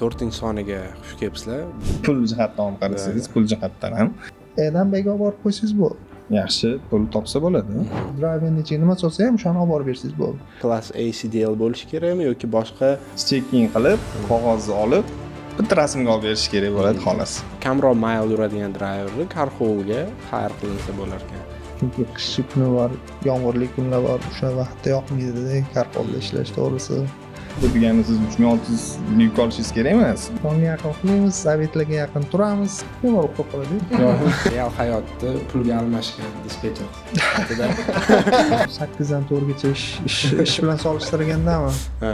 To'rtinchi soniga xush kelibsizlar. Pul jihatdan ham qarasangiz, pul jihatdan ham E'dan bega olib borib qo'ysangiz bo'ldi. yaxshi pul topsa bo'ladi. Driverni ichiga nima solsa ham o'shani olib borib bersangiz bo'ldi. Class ACDL bo'lishi kerakmi yoki boshqa Checking qilib, qog'ozni olib, bitta rasmga olib berish kerak bo'ladi xolos. kamroq mayl yuradigan driverni Carholga hire qilinsa bo'lar ekan. Chunki qishki kuni bor, yomg'irli kunlar bor, o'sha vaqtda yoqmaydi-da Carholda ishlash to'g'risi. Bu degani siz 3600 yuk olishingiz kerak emas. Tongga yaqin qilamiz, Sovetlarga yaqin turamiz. Nima bo'lib qoladi? Real hayotda pulga almashgan dispetcher. 8dan 4gacha ish bilan solishtirgandami? Ha.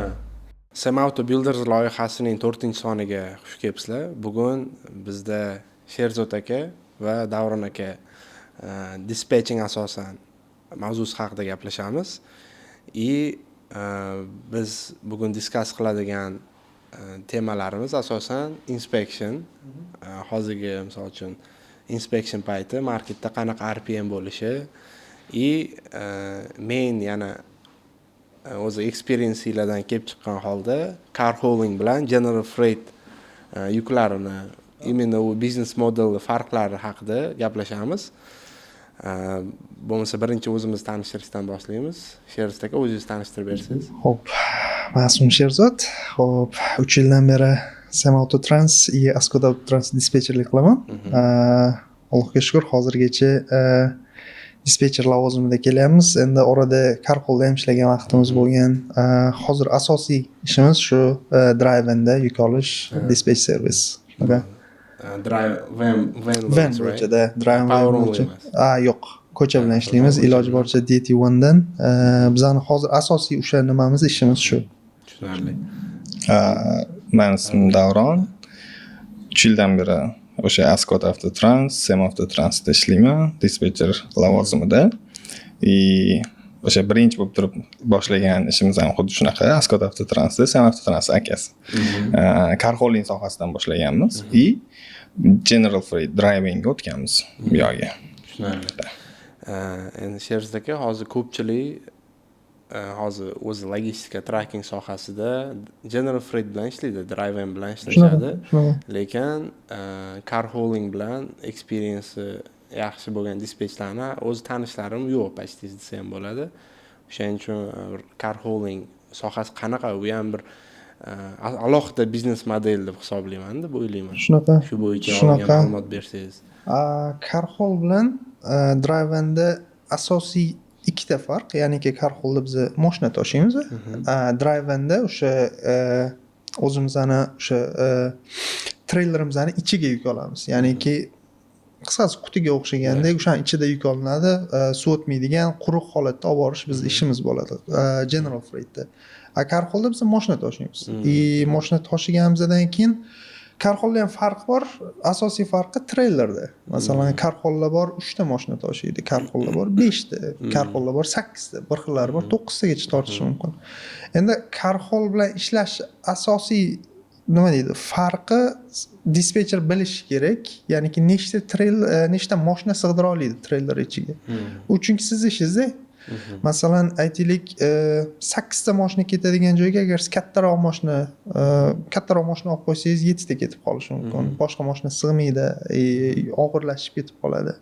Sam Auto Builders loyihasining 4-soniga xush kelibsizlar. Bugun bizda Sherzod aka va Davron aka dispatching asosan mavzusi haqida gaplashamiz. Biz bugun discuss qiladigan temalarimiz asosan inspection. Hozirgi misol uchun inspection payti marketda qanaqa RPM bo'lishi main yana o'zi experiencelardan kelib chiqqan holda car hauling bilan general freight yuklarini imенно u biznes model farqlari haqida gaplashamiz. Bo'lmasa birinchi o'zimiz tanishtirishdan boshlaymiz. Sherzod aka o'zingizni tanishtirib bersangiz. Xo'p, men ismim Sherzod. Xo'p, 3 yildan beri Sam Auto Trans va Askoda Auto Trans dispetcherlik qilaman. Allohga shukr, hozirgacha dispetcher lavozimida kelyapmiz. Endi orada Carholda ham ishlagan vaqtimiz bo'lgan. Hozir asosiy ishimiz shu drive-da yuk olish, dispatch service. Drive van bo'yicha drive bo'yicha. Yo'q, ko'cha bilan ishlaymiz. Iloji boricha DT1 dan. Bizning hozir asosiy o'sha nimamiz ishimiz shu. Tushunarli. Men ismim Davron. 3 yildan beri o'sha Askoda Auto Trans, Sam Auto Transda ishlayman, dispetcher lavozimida. O'sha birinchi bo'lib turib boshlagan ishimiz ham xuddi shunaqa, Askoda Auto Transda, Sam Auto Trans akasi. Car hauling sohasidan boshlaganmiz general freight drivingga o'tganmiz bu yoqqa. Tushunarli. Endi Sherzod aka hozir ko'pchilik hozir o'zi logistika tracking sohasida general freight bilan ishlaydi, driving bilan ishlashadi. Lekin car hauling bilan experience yaxshi bo'lgan dispetchlarni o'z tanishlarim yo'q, почти desa ham bo'ladi. O'shaning uchun car hauling sohasi qanaqa, u ham bir alohida biznes model deb hisoblayman deb o'ylayman. Shunaqa. Shu bo'yicha ma'lumot bersangiz. Car haul bilan drive-da asosiy ikkita farq, ya'niki car haulda biz mashina tashiymiz, drive-da o'sha o'zimizning o'sha treylerimizni ichiga yuk olamiz. Ya'niki qisqasi qutiga o'xshagandek o'shaning ichida yuk olinadi, suv o'tmaydigan quruq holatda olib borish bizning ishimiz bo'ladi general freightda. Car haulda biz mashina tashiymiz. Mashina tashiganimizdan keyin car haulda ham farq bor. Asosiy farqi treylerda. Masalan, car haullar bor 3 ta mashina tashiydi, car haullar bor 5 ta, car haullar bor 8 ta, bir xillari bor 9 tagacha tortishi mumkin. Endi car haul bilan ishlash asosiy nima deydi? Farqi dispetcher bilishi kerak. Ya'niki nechta mashina sig'dira oladi treyler ichiga. U chunki siz ishingizda masalan aytaylik 8 ta mashina ketadigan joyga agar siz kattaroq mashina olib qo'ysangiz 7 ta ketib qolishi mumkin. Boshqa mashina sig'maydi, og'irlashib ketib qoladi.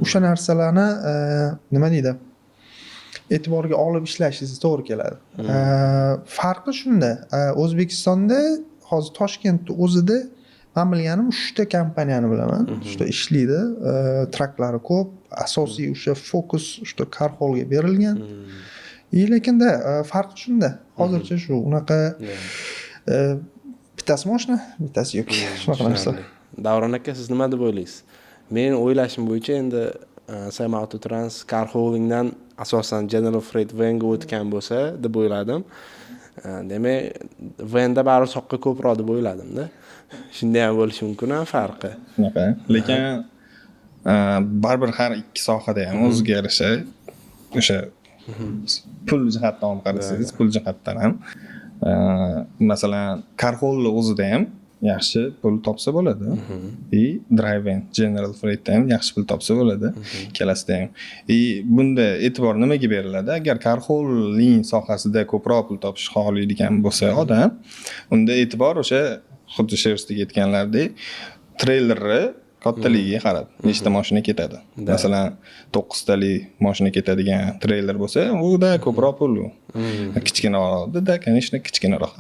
O'sha narsalarni nima deydi? E'tiborga olib ishlashingiz to'g'ri keladi. Farqi shunda. O'zbekistonda hozir Toshkentda o'zida men bilganim 3 ta kompaniyani bilaman. Shunda ishlaydi, traklari ko'p, asosiy o'sha fokus o'sha car haulga berilgan. Lekinda farqi shunda. Hozircha shu unaqa bittasi mashina, bittasi yo'q. Shunaqa narsa. Davron aka, siz nima deb o'ylaysiz? Men o'ylashim bo'yicha endi Sam Auto Trans car haulingdan asosan general freight vanga o'tgan bo'lsa deb o'yladim. Demak, vanda bari soqqa ko'proq deb o'yladim-da. Shunday ham bo'lishi mumkin ham farqi. Shunaqa. Lekin baribir har ikki sohada ham o'ziga yarasha o'sha pul jihatdan ham qarasangiz, pul jihatdan ham masalan car haul o'zida ham yaxshi pul topsa bo'ladi. Driving general freightda ham yaxshi pul topsa bo'ladi. Ikkalasida ham. Bunda e'tibor nimaga beriladi? Agar car hauling sohasida ko'proq pul topish xohlaydigan bo'lsa odam, unda e'tibor o'sha xuddi shersdek aytganlaridek treylerni kattaligiga qarab nechta mashina ketadi. Masalan, 9 talik mashina ketadigan treyler bo'lsa, uda ko'proq pul. Kichkinaroqda, конечно, kichkinaroq.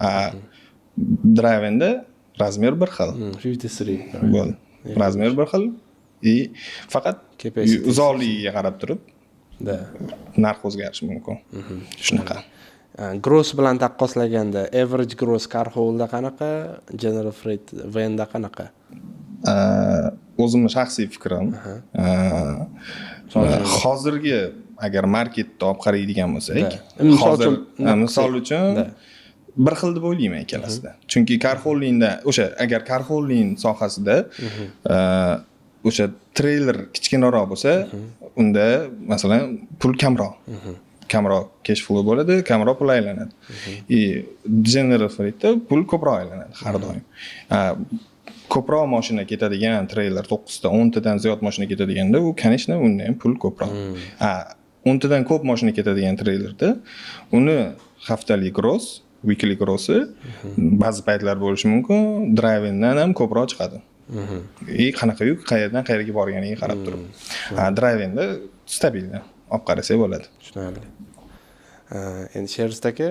Drive-da razmer bir xil. 53. Bo'ldi. Razmer bir xil. Faqat uzoqligiga qarab turib, narx o'zgarishi mumkin. Shunaqa. Gross bilan taqqoslaganda average gross Carholda qanaqa, General Freight Van'da qanaqa? O'zimning shaxsiy fikrim, hozirgi agar marketda olib qaraydigan bo'lsak, hozir misol uchun bir xil deb o'ylayman ikkalasida. Chunki Carholdingda o'sha agar Carholding sohasida o'sha treyler kichkinaroq bo'lsa, unda masalan pul kamroq cash flow bo'ladi, kamroq pul aylanadi. General Freightda pul ko'proq aylanadi har doim. Ko'proq mashina ketadigan treyler 9 ta 10 tadan ziyod mashina ketadiganda u конечно unda ham pul ko'proq. 10 tadan ko'p mashina ketadigan treylerda uni haftalik gross, weekly grossi ba'zi paytlar bo'lishi mumkin, drivingdan ham ko'proq chiqadi. Qanaqa yuk qayerdan qayerga borganiga qarab turib. Drivingda stabildan olib qarasak bo'ladi. Tushunarli. Endi Shersdagi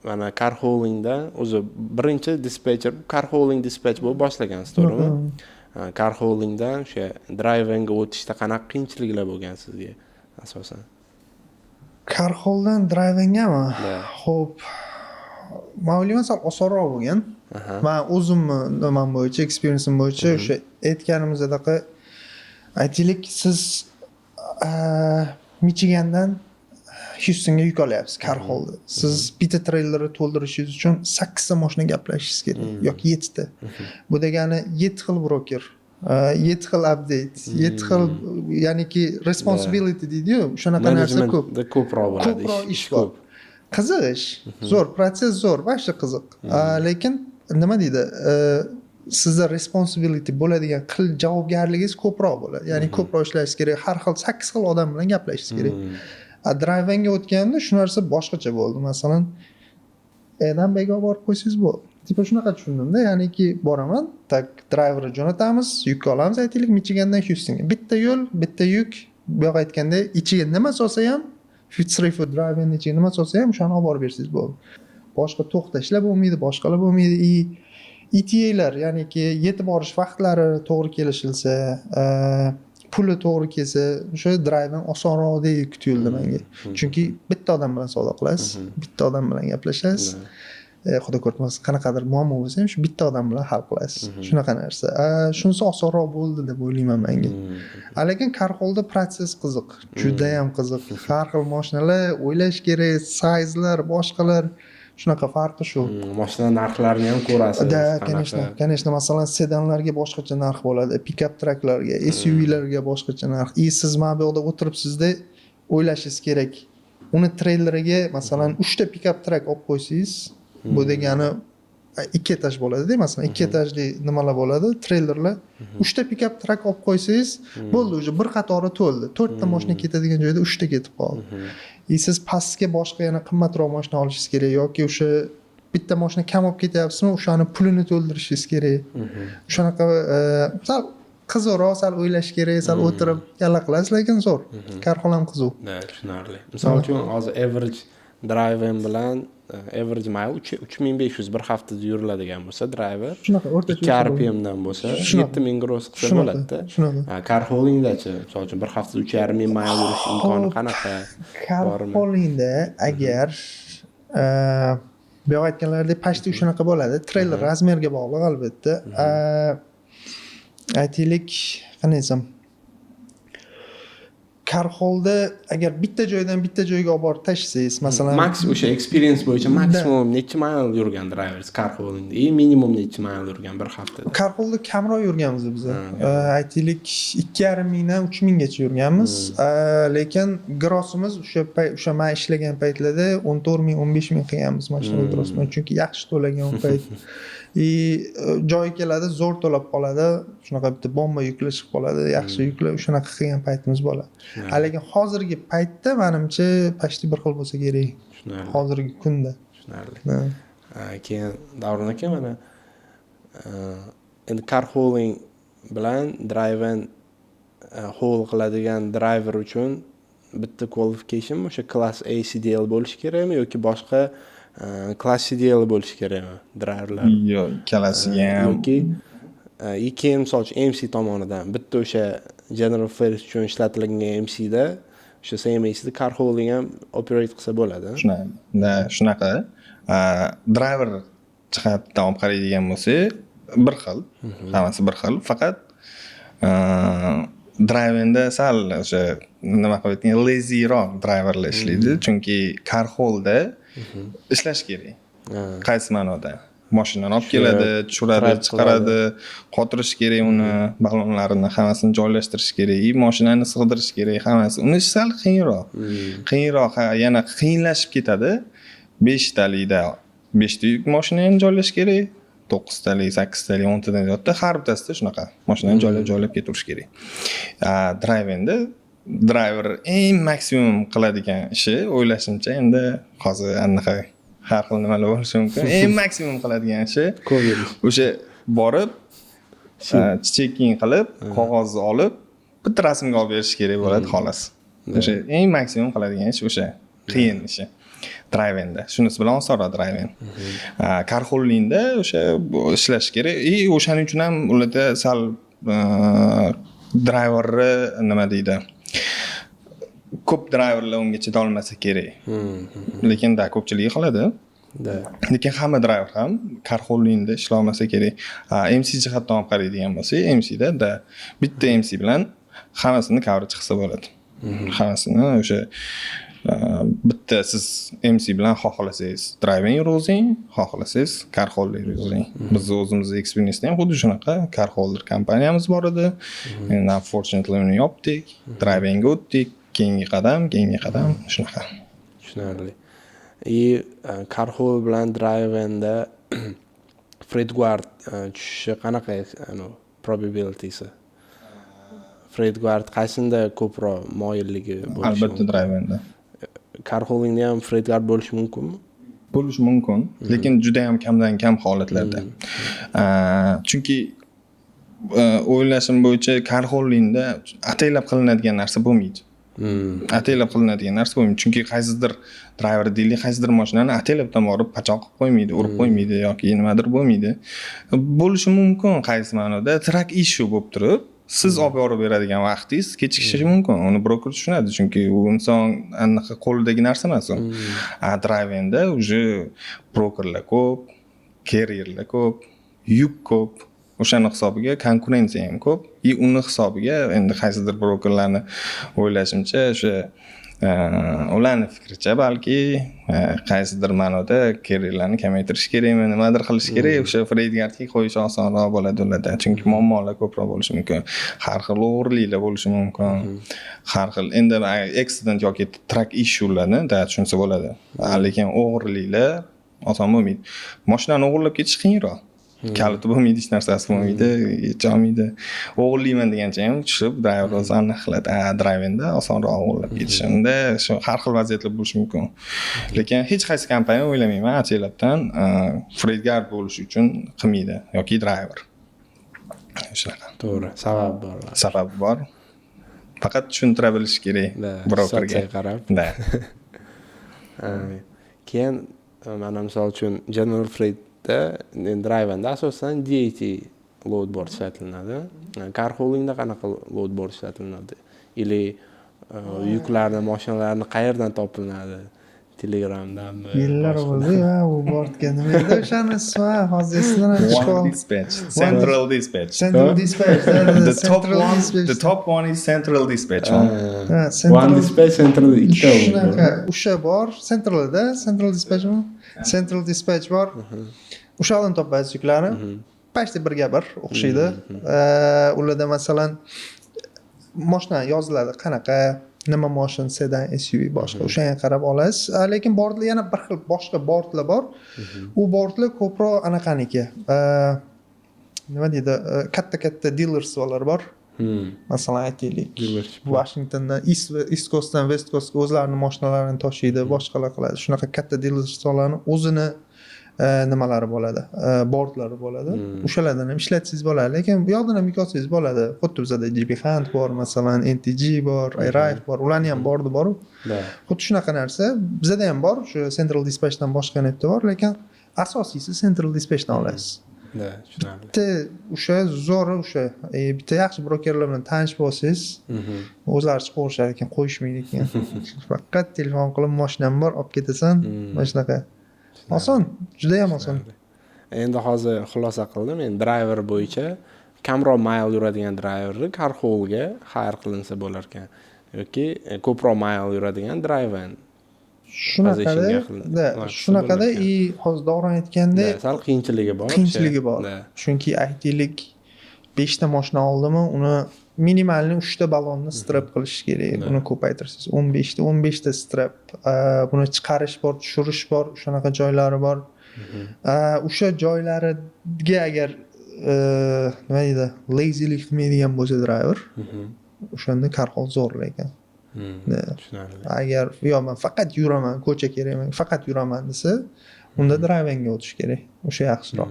mana Carholdingda o'zi birinchi dispatcher Carholding dispatch bo'lib boshlagansiz, to'g'rimi? Carholdingdan o'sha drivingga o'tishda qanaqa qiyinchiliklar bo'lgan sizga asosan? Carholddan drivingami? Xo'p, men o'ylayman sal osonroq bo'lgan. Men o'zimni nimam bo'yicha, experienceim bo'yicha o'sha aytganimizdek aytaylik, siz Michigandan Houstonga yuk olyapsiz Carholda. Siz bitta treylerni to'ldirishingiz uchun 8 ta mashina gaplashishingiz kerak yoki 7 ta. Bu degani 7 xil broker, 7 xil update, 7 xil ya'niki responsibility deydi-yu, shunaqa narsa ko'p. Ko'proq bo'ladi. Ko'proq ish bor. Qiziq ish, zo'r, protsess zo'r, boshqa qiziq. Lekin nima deydi? Sizda responsibility bo'ladigan javobgarligingiz ko'proq bo'ladi. Ya'ni ko'proq ishlashingiz kerak, har xil 8 xil odam bilan gaplashishingiz kerak. Drivingga o'tganda shu narsa boshqacha bo'ldi. Masalan, Edan bega borib qo'ysangiz bo'ldi. Tipo shunaqa tushundimda, ya'niki boraman, tak driverni jo'natamiz, yuk olamiz, aytaylik Michigandan Houstonga. Bitta yo'l, bitta yuk, bu yoq aytganda ichiga nima solsa ham, Fitzroy driving ichiga nima solsa ham o'shani olib borib bersangiz bo'ldi. Boshqa to'xtashlar bo'lmaydi, boshqalar bo'lmaydi. ETA'lar, ya'niki yetib borish vaqtlari to'g'ri kelishilsa, puli to'g'ri kelsa, o'sha driving osonroqdek tuyuldi menga. Chunki bitta odam bilan savdo qilasiz, bitta odam bilan gaplashasiz. Xudo ko'rmasin, qanaqadir muammo bo'lsa ham shu bitta odam bilan hal qilasiz. Shunaqa narsa. Shunisi osonroq bo'ldi deb o'ylayman menga. Lekin Carholda protsess qiziq, juda ham qiziq. Har xil mashinalar, o'ylash kerak, sizelar, boshqalar. Shunaqa farqi shu. Mashina narxlarini ham ko'rasiz. Конечно, masalan, sedanlarga boshqacha narx bo'ladi, pick-up traklarga, SUVlarga boshqacha narx. Siz mana bu yerda o'tiribsizda o'ylashingiz kerak. Uni treyleriga masalan 3 ta pick-up trak olib qo'ysangiz, bu degani 2 etaj bo'ladi-da, masalan 2 etajli nimalar bo'ladi, treylerlar. 3 ta pick-up trak olib qo'ysangiz, bo'ldi, o'sha bir qatori to'ldi. 4 ta mashina ketadigan joyda 3 ta ketib qoldi. Siz pastga boshqa yana qimmatroq mashina olishingiz kerak yoki o'sha bitta mashina kam olib ketyapsizmi, o'shani pulini to'ldirishingiz kerak. Shunaqa sal qiziqroq, sal o'ylash kerak, sal o'tirib yalla qilasiz, lekin zo'r. Carhol ham qiziq. Tushunarli. Misol uchun hozir average driving bilan average mile 3500 bir haftada yuriladigan bo'lsa driver, shunaqa o'rtacha 2 RPM dan bo'lsa 7000 gross qilsa bo'ladi-da. Carholingda-chi, misol uchun bir haftada 3500 mile yurish imkoni qanaqa? Carholingda agar bu yoq aytganlaridek pashti shunaqa bo'ladi. Treyler razmerga bog'liq albatta. Aytaylik, qanday desam, Carholda agar bitta joydan bitta joyga olib borib tashlasangiz, masalan, max o'sha experience bo'yicha maksimum necha mile yurgan drivers Carholingda, minimum necha mile yurgan bir haftada? Carholda kamroq yurganmiz biz. Aytaylik 2,5 mingdan 3 minggacha yurganmiz. Lekin grossimiz o'sha men ishlagan paytlarda 14 ming, 15 ming qilganmiz mashina grossini, chunki yaxshi to'lagan u payt. Joy keladi, zo'r to'lab qoladi, shunaqa bitta bomba yuklar chiqib qoladi, yaxshi yuklar, shunaqa qilgan paytimiz bo'ladi. Lekin hozirgi paytda menimcha pashti bir xil bo'lsa kerak. Hozirgi kunda. Tushunarli. Keyin Davron aka mana endi car hauling bilan drive and haul qiladigan driver uchun bitta qualification o'sha class A CDL bo'lishi kerakmi yoki boshqa class CDL bo'lishi kerakmi driverlar? Yo'q, ikkalasiga ham yoki keyin misol uchun MC tomonidan bitta o'sha general freight uchun ishlatilgan MCda o'sha CMA'da car hauling ham operate qilsa bo'ladi. Shunaqa. Driver jihatdan olib qaraydigan bo'lsak, bir xil. Hammasi bir xil. Faqat drivingda sal o'sha nima qilib aytgan lazyroq driverlar ishlaydi, chunki car haulda ishlash kerak. Qaysi ma'noda? Mashinani olib keladi, tushiradi, chiqaradi, qotirish kerak uni, ballonlarini hammasini joylashtirish kerak, mashinani sig'dirish kerak, hammasi. Uni sal qiyinroq. Qiyinroq, yana qiyinlashib ketadi. 5 talikda 5 ta yuk mashinani joylash kerak. 9 talik, 8 talik, 10 tadan ziyodda har bittasida shunaqa mashinani joylab ketirish kerak. Drivingda driver eng maksimum qiladigan ishi o'ylashimcha endi hozir anaqa har xil nimalar bo'lishi mumkin. Eng maksimum qiladigan ishi o'sha borib checking qilib, qog'ozni olib, bitta rasmga olib berish kerak bo'ladi xolos. O'sha eng maksimum qiladigan ish o'sha qiyin ishi. Drivingda. Shunisi bilan osonroq driving. Car haulingda o'sha ishlash kerak. O'shaning uchun ham ularda sal driverni nima deydi? Ko'p driverlar unga chida olmasa kerak. Lekin ko'pchiligi qiladi. Lekin hamma driver ham car haulingda ishlay olmasa kerak. MC jihatdan olib qaraydigan bo'lsak, MCda bitta MC bilan hammasini coverage qilsa bo'ladi. Hammasini o'sha bitta siz MC bilan xohlasangiz driving yurg'izing, xohlasangiz car hauling yurg'izing. Biz o'zimizning experience'da ham xuddi shunaqa car hauler kompaniyamiz bor edi. Endi unfortunately uni yopdik, drivingga o'tdik. Keyingi qadam shunaqa. Tushunarli. Car haul bilan drivingda freight guard tushishi qanaqa probabilitysi? Freight guard qaysinda ko'proq moyilligi bo'lishi? Albatta drivingda. Car haulingda ham freight guard bo'lishi mumkinmi? Bo'lishi mumkin, lekin juda ham kamdan kam holatlarda. Chunki o'ylashim bo'yicha car haulingda ataylab qilinadigan narsa bo'lmaydi. Ataylab qilinadigan narsa bo'lmaydi, chunki qaysidir driver deylik, qaysidir mashinani ataylabdan borib pachoq qilib qo'ymaydi, urib qo'ymaydi yoki nimadir bo'lmaydi. Bo'lishi mumkin qaysi ma'noda track issue bo'lib turib, siz olib borib beradigan vaqtingiz kechikishi mumkin. Uni broker tushunadi, chunki u inson anaqa qo'lidagi narsa emas u. Drivingda uje brokerlar ko'p, carrierlar ko'p, yuk ko'p. O'shani hisobiga konkurensiya ham ko'p. Uni hisobiga endi qaysidir brokerlarni o'ylashimcha o'sha ularning fikricha balki qaysidir ma'noda carrierlarni kamaytirish kerakmi, nimadir qilish kerak, o'sha freight guardga qo'yish osonroq bo'ladi ularda, chunki muammolar ko'proq bo'lishi mumkin. Har xil o'g'riliklar bo'lishi mumkin. Har xil endi accident yoki track issue'larni tushunsa bo'ladi. Lekin o'g'riliklar oson bo'lmaydi. Mashinani o'g'irlab ketish qiyinroq. Kaliti bo'lmaydi, hech narsasi bo'lmaydi, yecholmaydi. O'g'irlayman degancha ham tushib driver o'zi aniqladi. Drivingda osonroq o'g'irlab ketishda shu har xil vaziyatlar bo'lishi mumkin. Lekin hech qaysi kompaniya o'ylamayman ataylabdan freight guard bo'lish uchun qilmaydi yoki driver. Shunaqa. To'g'ri, sababi bor. Sababi bor. Faqat tushuntira bilish kerak brokerga qarab. Keyin mana misol uchun general freight drivingda asosan DAT load board ishlatiladi. Car haulingda qanaqa load board ishlatiladi? Ili yuklarni, mashinalarni qayerdan topiladi? Telegramdanmi? Yillar bo'ldi, u boardga nima edi o'shanisi va hozir esimdan chiqib dispatch, central dispatch. Central dispatch. The top one is central dispatch. One dispatch central ikkita shunaqa o'sha bor, centralda, central dispatchmi? Central dispatch bor. O'shadan topasiz yuklarni. Почти birga bir o'xshaydi. Ularda masalan mashina yoziladi, qanaqa, nima mashina, sedan, SUV boshqa o'shanga qarab olasiz. Lekin bordlar yana bir xil boshqa bordlar bor. U bordlar ko'proq anaqaniki. Nima deydi? Katta dealershiplar bor. Masalan aytaylik, Washingtondan East Coastdan West Coastga o'zlarining mashinalarini tashiydi, boshqalar qiladi. Shunaqa katta dealershiplarni o'zini nimalari bo'ladi, bordlari bo'ladi. O'shalardan ham ishlatsangiz bo'ladi, lekin bu yoqdan ham yukotsangiz bo'ladi. Xuddi bizada GB Hunt bor, masalan, NTG bor, iRive bor, ularning ham bordi bor. Xuddi shunaqa narsa bizada ham bor, shu Central Dispatchdan boshqa netda bor, lekin asosiysi Central Dispatchdan olasiz. Bitta o'sha zo'ri o'sha bitta yaxshi brokerlar bilan tanishib olsangiz, o'zlari chiqib o'rishar ekan, qo'yishmaydi ekan. Faqat telefon qilib mashinam bor, olib ketasan, mana shunaqa. Oson, juda ham oson. Endi hozir xulosa qildim. Men driver bo'yicha kamroq mayl yuradigan driverni Carholga hire qilinsa bo'lar ekan yoki ko'proq mayl yuradigan driver shunaqada hozir Davron aytgandek sal qiyinchiligi bor. Chunki aytaylik 5 ta mashina oldimi, uni minimalni 3 ta ballonni strap qilish kerak. Buni ko'paytirsangiz 15 ta strap, buni chiqarish bor, tushirish bor, shunaqa joylari bor. O'sha joylariga agar nima deydi, lazylik qilmaydigan bo'lsa driver, o'shanda Carhol zo'r ekan. Agar men faqat yuraman, ko'cha kerak, faqat yuraman desa, unda drivingga o'tish kerak. O'sha yaxshiroq.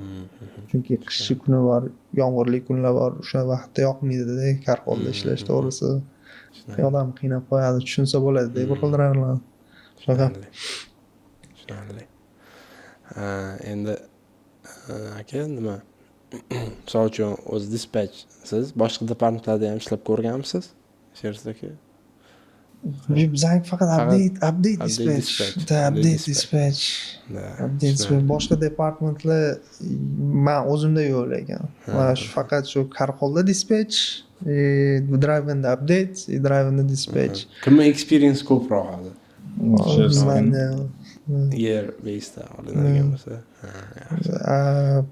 Chunki qishki kuni bor, yomg'irli kunlar bor, o'sha vaqtda yoqmaydi-da Carholda ishlash, to'g'risi. Odam qiynab qo'yadi, tushunsa bo'ladi deb bir xil driverlar. Tushunarli. Endi aka nima? Misol uchun o'z dispatch siz boshqa departamentlarda ham ishlab ko'rganmisiz? Sherzaki? Biz faqat update dispatch. Boshqa departamentlar men o'zimda yo'q ekan. Mana shu faqat shu Carholda dispatch, drivingda update, drivingda dispatch. Kimning experience ko'proq hozir? Bizda Year based olinadigan bo'lsa.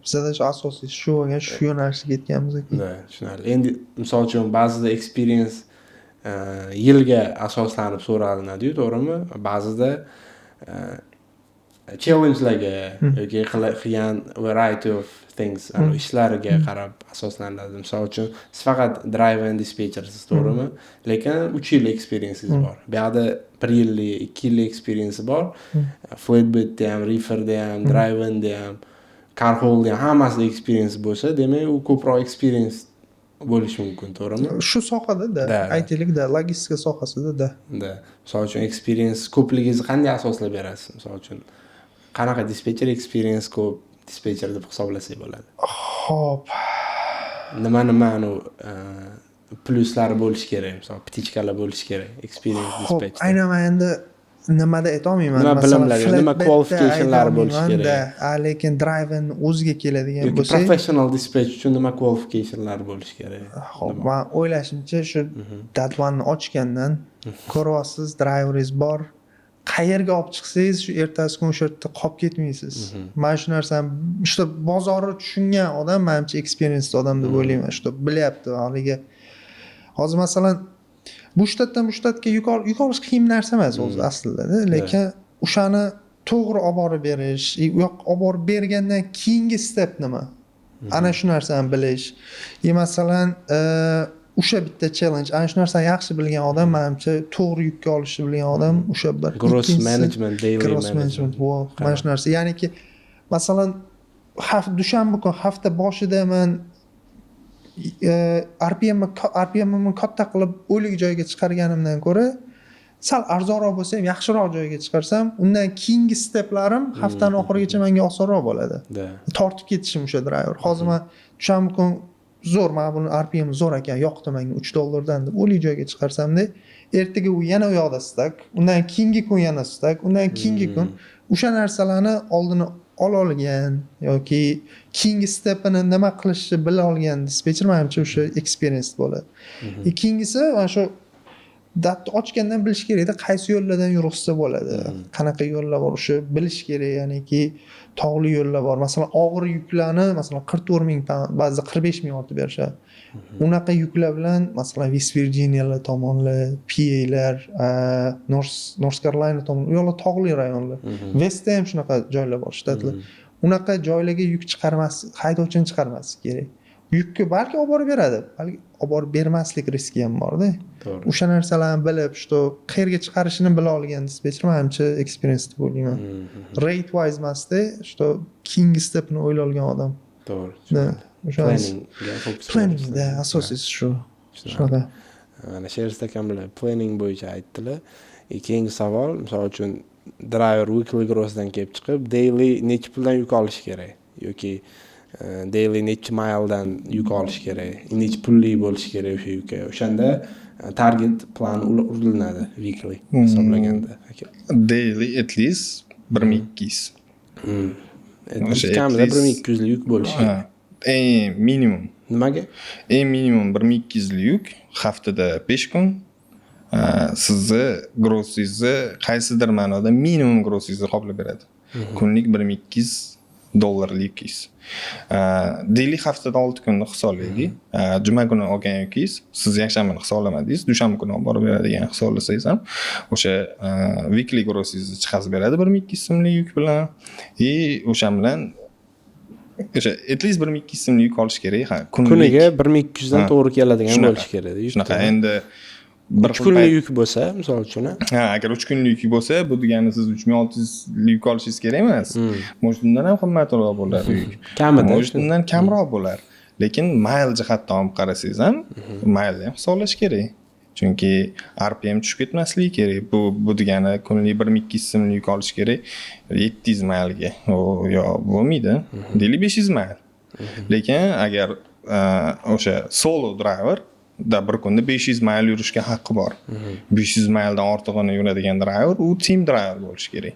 Bizda asosiy shu bo'lgan, shu yo'nalishga ketganmiz ekan. Tushunarli. Endi misol uchun ba'zida experience yilga asoslanib so'ralinadi-yu, to'g'rimi? Ba'zida challengelarga yoki qilgan variety of things, ishlariga qarab asoslanadi. Misol uchun siz faqat driver and dispatchersiz, to'g'rimi? Lekin 3 yil experience'ingiz bor. Bu yerda 1 yillik, 2 yillik experience bor. Flatbedda ham, reeferda ham, drivingda ham, Carholda ham hammasida experience bo'lsa, demak u ko'proq experience bo'lishi mumkin, to'g'rimi? Shu sohada aytaylik-da, logistika sohasida. Misol uchun experience ko'pligingizni qanday asoslab berasiz? Misol uchun qanaqa dispatcher experience ko'p dispatcher deb hisoblasak bo'ladi? Xo'p. Nimani pluslari bo'lishi kerak, misol ptichkalar bo'lishi kerak experience dispatch. Aynan men endi nimada aytolmayman. Nima bilimlari, nima qualificationlari bo'lishi kerak. Lekin driving o'ziga keladigan bo'lsa, professional dispatch uchun nima qualificationlari bo'lishi kerak? Xo'p, men o'ylashimcha shu dadvanni ochgandan ko'ryapsiz, driveringiz bor. Qayerga olib chiqsangiz, shu ertasi kun o'sha yerda qolib ketmaysiz. Men shu narsani, shu bozorni tushungan odam, menimcha experienced odam deb o'ylayman. Shu bilyapti haliga. Hozir masalan bu shtatdan bu shtatga yuk olish qiyin narsa emas o'zi aslida, lekin o'shani to'g'ri olib borib berish, olib borib bergandan keyingi step nima? Ana shu narsani bilish. Masalan, o'sha bitta challenge, ana shu narsani yaxshi bilgan odam, menimcha to'g'ri yukka olishni bilgan odam, o'sha bir gross management, daily management. Mana shu narsa. Ya'niki masalan, dushanba kun hafta boshida men RPM'ni katta qilib o'lik joyga chiqarganimdan ko'ra, sal arzonroq bo'lsa ham yaxshiroq joyga chiqarsam, undan keyingi steplarim haftaning oxirigacha menga osonroq bo'ladi. Tortib ketishim o'sha driver. Hozir men dushanba kun zo'r, men buni RPM zo'r ekan, yoqdi menga $3 deb o'lik joyga chiqarsamda, ertaga u yana u yoqda stak, undan keyingi kun yana stak, undan keyingi kun o'sha narsalarni oldini ola olgan yoki keyingi stepini nima qilishni bila olgan dispatcher menimcha o'sha experience bo'ladi. Ikkinchisi mana shu datni ochgandan bilish kerakda, qaysi yo'llardan yursa bo'ladi, qanaqa yo'llar bor, o'sha bilish kerak. Ya'niki tog'li yo'llar bor. Masalan, og'ir yuklarni masalan 44 ming pound, ba'zida 45 ming ortib berishadi. Unaqa yuklar bilan masalan West Virginiyalar tomonlar, PA'lar, North Carolina tomonlar, u yo'llar tog'li rayonlar. Westda ham shunaqa joylar bor, shtatlar. Unaqa joylarga yuk chiqarmas, haydovchini chiqarmas kerak. yukni balki olib borib beradi, balki olib borib bermaslik riski ham borda. To'g'ri. O'sha narsalarni bilib, что qayerga chiqarishini bila olgan dispetcher menimcha experience deb o'ylayman. Rate wise emasda, что keyingi stepni o'ylay olgan odam. To'g'ri. Da, o'sha Planningga fokus planningda asosiysi shu. Shunaqa. Mana Sherzod akam bilan planning bo'yicha aytdilar. Keyingi savol, misol uchun driver weekly grossdan kelib chiqib, daily necha puldan yuk olish kerak yoki daily necha miledan yuk olish kerak, necha pulli bo'lishi kerak o'sha yukka. O'shanda target plan urilinadi weekly hisoblaganda. Daily at least 1200. O'sha kamida 1200 yuk bo'lishi kerak. Eng minimum. Nimaga? Eng minimum 1200 yuk haftada 5 kun. Sizni grossizni qaysidir ma'noda minimum grossizni qoplab beradi. Kunlik $1200 yukingiz. Daily haftada 6 kunni hisoblaylik. Juma kuni olgan yukingiz, siz yakshanbani hisoblamadingiz, dushanba kuni olib borib beradigan hisoblasangiz ham o'sha weekly grossizni chiqazib beradi 1200 so'mlik yuk bilan. O'sha bilan o'sha at least 1200 so'mlik yuk olish kerak. Kuniga 1200 dan to'g'ri keladigan bo'lishi kerak. Shunaqa. Endi bir kunlik yuk bo'lsa, misol uchun, agar 3 kunlik yuk bo'lsa, bu degani siz 3600 yuk olishingiz kerak emas. Mo'shundan ham qimmatroq bo'ladi yuk. Kamida. Mo'shundan kamroq bo'lar. Lekin mile jihatdan olib qarasangiz ham, mile ham hisoblash kerak. Chunki RPM tushib ketmasligi kerak. Bu degani kunlik 1200 so'mlik yuk olish kerak 700 milga. Yo, bo'lmaydi. Daily 500 mil. Lekin agar o'sha solo driver da bir kunda 500 mil yurishga haqqi bor. 500 mildan ortig'ini yuradigan driver u team driver bo'lishi kerak.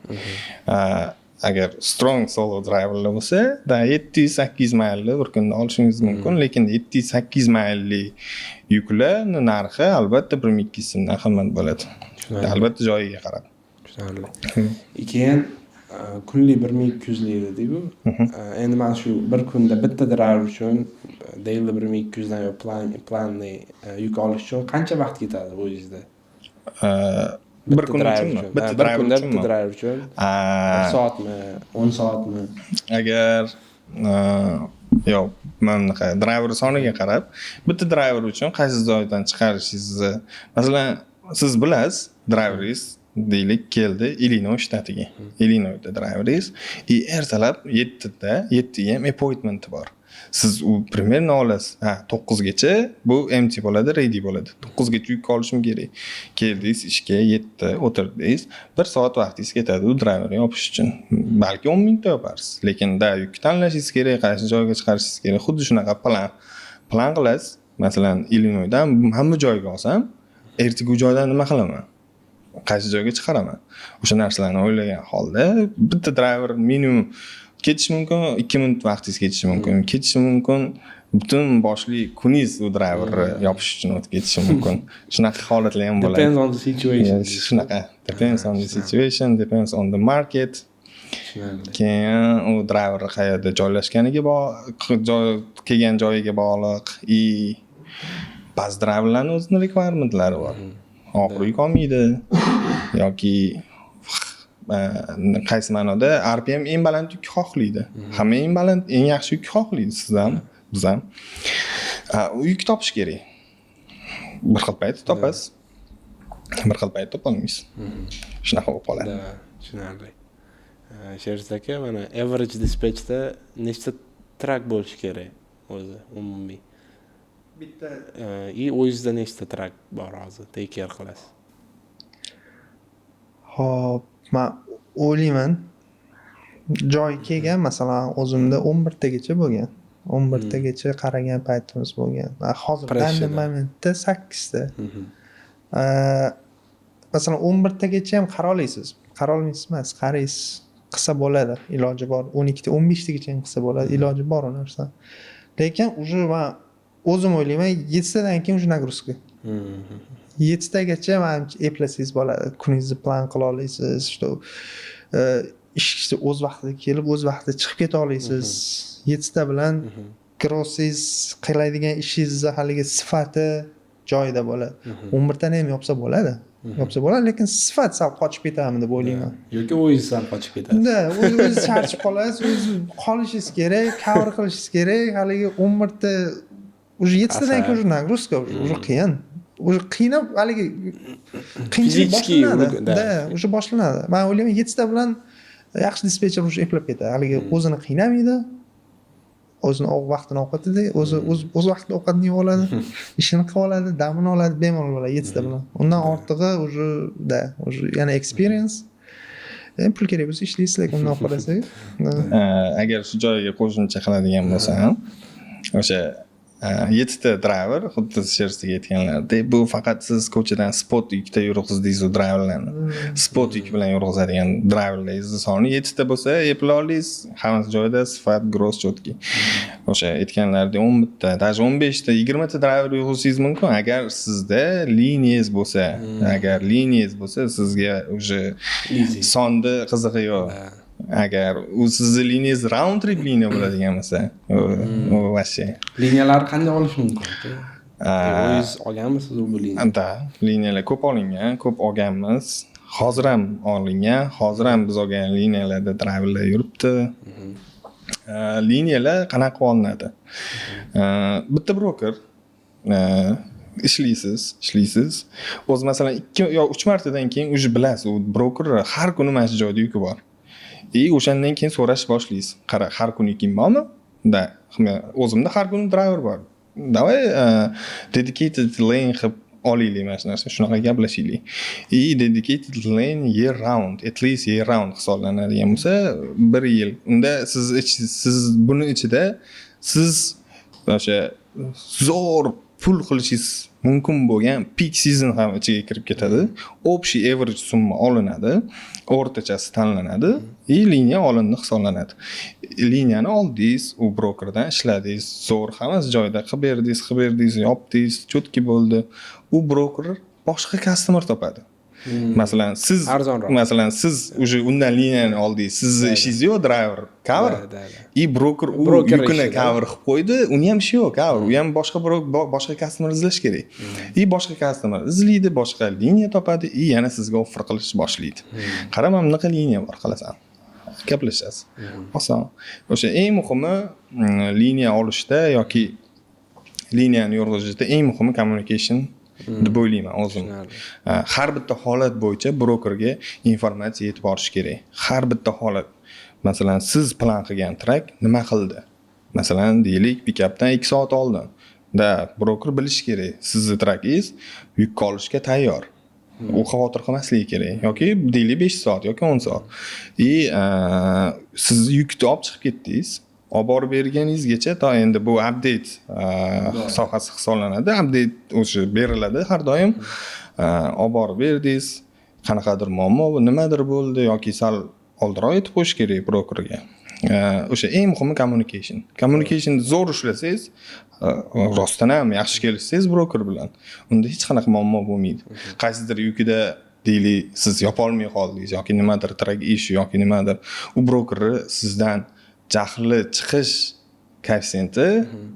Agar strong solo driverlar bo'lsa, da 700-800 milni bir kunda olishingiz mumkin, lekin 700-800 milli yuklarning narxi albatta 1200 so'mdan qimmat bo'ladi. Albatta joyiga qarab. Tushunarli. Keyin kunlik 1200 lik dedi-ku. Endi men shu bir kunda bitta driver uchun daily 1200 dan yo planni yuk olish uchun qancha vaqt ketadi o'zingizda? Bir kun uchunmi? Bitta driver uchun 1 soatmi, 10 soatmi? Agar yo'q, mana driver soniga qarab, bitta driver uchun qaysi joydan chiqarishingizni, masalan, siz bilasiz, driveringiz deylik keldi Illinois shtatiga. Illinoisda driveringiz ertalab 7 am appointment bor. Siz u primerni olasiz. 9 gacha bu empty bo'ladi, ready bo'ladi. 9 gacha yuk olishim kerak. Keldingiz ishga 7 o'tirdingiz. 1 soat vaqtingiz ketadi u driverni yopish uchun. Balki 10 minutda yoparsiz. Lekin yuk tanlashingiz kerak, qaysi joyga chiqarishingiz kerak. Xuddi shunaqa plan qilasiz. Masalan, Illinoisdan hamma joyga olsam, ertaga u joydan nima qilaman? Qaysi joyga chiqaraman? O'sha narsalarni o'ylagan holda bitta driver minimum ketishi mumkin, 2 minut vaqtingiz ketishi mumkin. Ketishi mumkin, butun boshli kuningiz u driverni yopish uchun o'tib ketishi mumkin. Shunaqa holatlar ham bo'ladi. Depends on the situation. Shunaqa. Depends on the situation, depends on the market. Keyin u driver qayerda joylashganiga kelgan joyiga bog'liq. Ba'zi driverlarning o'zining requirementlari bor. Og'ir yuk olmaydi yoki qaysi ma'noda RPM eng baland yuk xohlaydi. Hamma eng baland, eng yaxshi yuk xohlaydi, siz ham, biz ham. U yuk topish kerak. Bir xil payt topasiz. Bir xil payt topolmaysiz. Shunaqa bo'lib qoladi. Tushunarli. Sherzod aka, mana average dispatchda nechta track bo'lishi kerak o'zi umumiy? Bitta o'zingizda nechta track bor hozir? Take care qilasiz. Xo'p, men o'ylayman joy kelgan, masalan, o'zimda 11 tagacha bo'lgan. 11 tagacha qaragan paytimiz bo'lgan. Hozir dandan momentda 8 ta. Masalan, 11 tagacha ham qara olasiz. Qara olmaysiz emas, qaraysiz. Qilsa bo'ladi, iloji bor. 12 ta, 15 tagacha ham qilsa bo'ladi, iloji bor u narsa. Lekin uje men o'zim o'ylayman 7 tadan keyin uje nagruzka. 7 tagacha menimcha eplasangiz bo'ladi. Kuningizni plan qila olasiz, что ishga o'z vaqtida kelib, o'z vaqtida chiqib keta olasiz. 7 ta bilan grossingiz qiladigan ishingizni haligi sifati joyida bo'ladi. 11 tani ham yopsa bo'ladi. yopsa bo'ladi, lekin sifat sal qochib ketadimi deb o'ylayman. yoki o'zingizdan qochib ketasiz. Unda o'zingiz charchib qolasiz, o'zingiz qolishingiz kerak, cover qilishingiz kerak. Haligi 11 ta уже 7 tadan keyin уже нагрузка, уже qiyin. Уже qiynab haligi qiyinchilik boshlanadi. Da, уже boshlanadi. Men o'ylayman 7 ta bilan yaxshi dispetcher уже eplab ketadi. Haligi o'zini qiynamaydi. O'zini vaqtini ovqatida, o'z vaqtida ovqatini yeb oladi, ishini qilib oladi, damini oladi, bemalol bo'ladi 7 ta bilan. Undan ortig'i уже yana experience. Pul kerak bo'lsa ishlaysiz, lekin undan qarasak. Agar shu joyiga qo'shimcha qiladigan bo'lsam, o'sha 7 ta driver, xuddi sherzga aytganlaridek, bu faqat siz ko'chadan spot yukda yurg'izdingiz u driverlarni. Spot yuk bilan yurg'izadigan driverlaringizni soni 7 ta bo'lsa, eplay olasiz, hammasi joyida, sifat, gross, chotki. O'sha aytganlaridek 10 ta, даже 15 ta, 20 ta driver yurg'izishingiz mumkin agar sizda liniyangiz bo'lsa. Agar liniyangiz bo'lsa, sizga уже sonda qizig'i yo'q. Agar u sizni liniyangiz round trip liniya bo'ladigan bo'lsa, u вообще. Liniyalarni qanday olish mumkin? O'zingiz olganmisiz bu liniyani? Da, liniyalar ko'p olingan, ko'p olganmiz. Hozir ham olingan, hozir ham biz olgan liniyalarda driverlar yuribdi. Liniyalar qanaqa olinadi? Bitta broker ishlaysiz. O'z masalan 2 yo 3 martadan keyin уже bilasiz, u broker har kuni mana shu joyda yuki bor. O'shandan keyin so'rash boshlaysiz. Qara, har kuni yuking bormi? Da, o'zimda har kuni driver bor. Davay dedicated lane qilib olaylik mana shu narsa, shunaqa gaplashaylik. Dedicated lane year round, at least year round hisoblanadigan bo'lsa 1 yil. Unda siz buni ichida siz o'sha zo'r pul qilishingiz mumkin bo'lgan peak season ham ichiga kirib ketadi. Общий average summa olinadi, o'rtachasi tanlanadi, liniya olindi hisoblanadi. Liniyani oldingiz, u brokerdan ishladingiz, zo'r hammasi joyida qilib berdingiz, yopdingiz, chotki bo'ldi. U broker boshqa customer topadi. Masalan, siz уже undan liniyani oldingiz, sizni ishingiz yo'q, driver, cover. Broker u yukini cover qilib qo'ydi, uni ham ishi yo'q, cover. U ham boshqa customer izlash kerak. Boshqa customer izlaydi, boshqa liniya topadi, yana sizga offer qilish boshlaydi. Qara, mana bunaqa liniya bor, qilasan. Gaplashasiz. Oson. O'sha eng muhimi liniya olishda yoki liniyani yurg'izishda eng muhimi communication deb o'ylayman o'zim. Har bitta holat bo'yicha brokerga informatsiya yetib borish kerak. Har bitta holat. Masalan, siz plan qilgan trak nima qildi? Masalan, deylik, pick-updan 2 soat oldin. Broker bilish kerak. Sizni trakingiz yuk olishga tayyor. U xavotir qilmasligi kerak. Yoki deylik 5 soat yoki 10 soat. Siz yukni olib chiqib ketdingiz. Olib borib berganingizgacha to endi bu update sohasi hisoblanadi. Update o'sha beriladi har doim. Olib borib berdingiz, qanaqadir muammo, nimadir bo'ldi yoki sal oldinroq aytib qo'yish kerak brokerga. O'sha eng muhimi communication. Communication zo'r ishlasangiz, rostdan ham yaxshi kelishsangiz broker bilan, unda hech qanaqa muammo bo'lmaydi. Qaysidir yukida deylik siz yopolmay qoldingiz yoki nimadir track ish yoki nimadir, u brokerni sizdan jahli chiqish koeffitsiyenti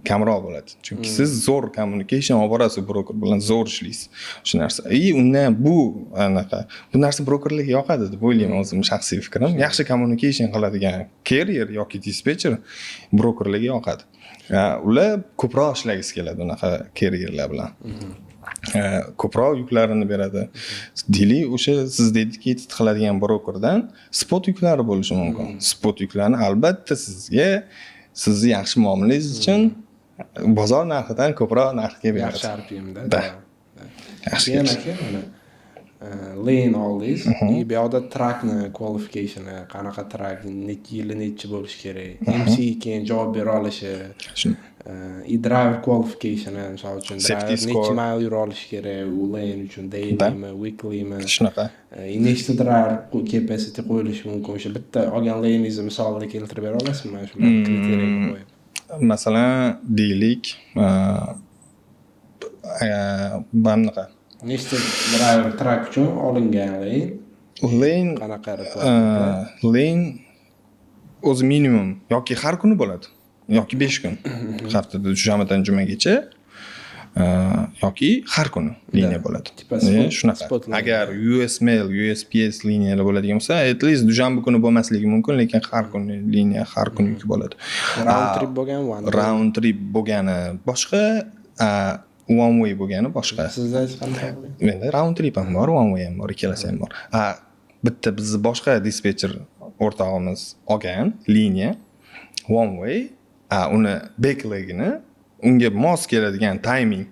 kamroq bo'ladi. Chunki siz zo'r communication olib borasiz broker bilan, zo'r ishlaysiz. Shu narsa. Undan bu narsa brokerlarga yoqadi deb o'ylayman o'zim shaxsiy fikrim. Yaxshi communication qiladigan carrier yoki dispetcher brokerlarga yoqadi. Ular ko'proq ishlagisi keladi unaqa carrierlar bilan. Ko'proq yuklarini beradi. Deylik, o'sha siz dedicated qiladigan brokerdan spot yuklari bo'lishi mumkin. Spot yuklarni albatta sizga sizni yaxshi muomalangiz uchun bozor narxidan ko'proq narxga beradi. Yaxshi RPMda. Yaxshi mana lane oldingiz, bu yoqda trackni qualification'i, qanaqa track, necha yili necha bo'lishi kerak, MC keyin javob bera olishi, driver qualification'i, misol uchun driver necha mile yura olishi kerak, u lane uchun dailymi, weeklymi, shunaqa. Nechta driver capacity qo'yilishi mumkin, o'sha bitta olgan lane'ingizni misolida keltirib bera olasizmi? Mana shular kriteriyaga qo'yib. Masalan, deylik, bunaqa nechta driver track uchun olingan lane qanaqa lane o'zi minimum yoki har kuni bo'ladi yoki 5 kun haftada dushanbadan jumagacha yoki har kuni liniya bo'ladi. Shunaqa. Agar USMail, USPS liniyalar bo'ladigan bo'lsa, at least dushanba kuni bo'lmasligi mumkin, lekin har kuni liniya, har kuni yuk bo'ladi. Round trip bo'lgan, round trip bo'lgani boshqa, one way bo'lgani boshqa. Sizda qanday? Menda round trip ham bor, one way ham bor, ikkalasi ham bor. Bitta bizni boshqa dispetcher o'rtog'imiz olgan liniya one way, uni backlegini unga mos keladigan timing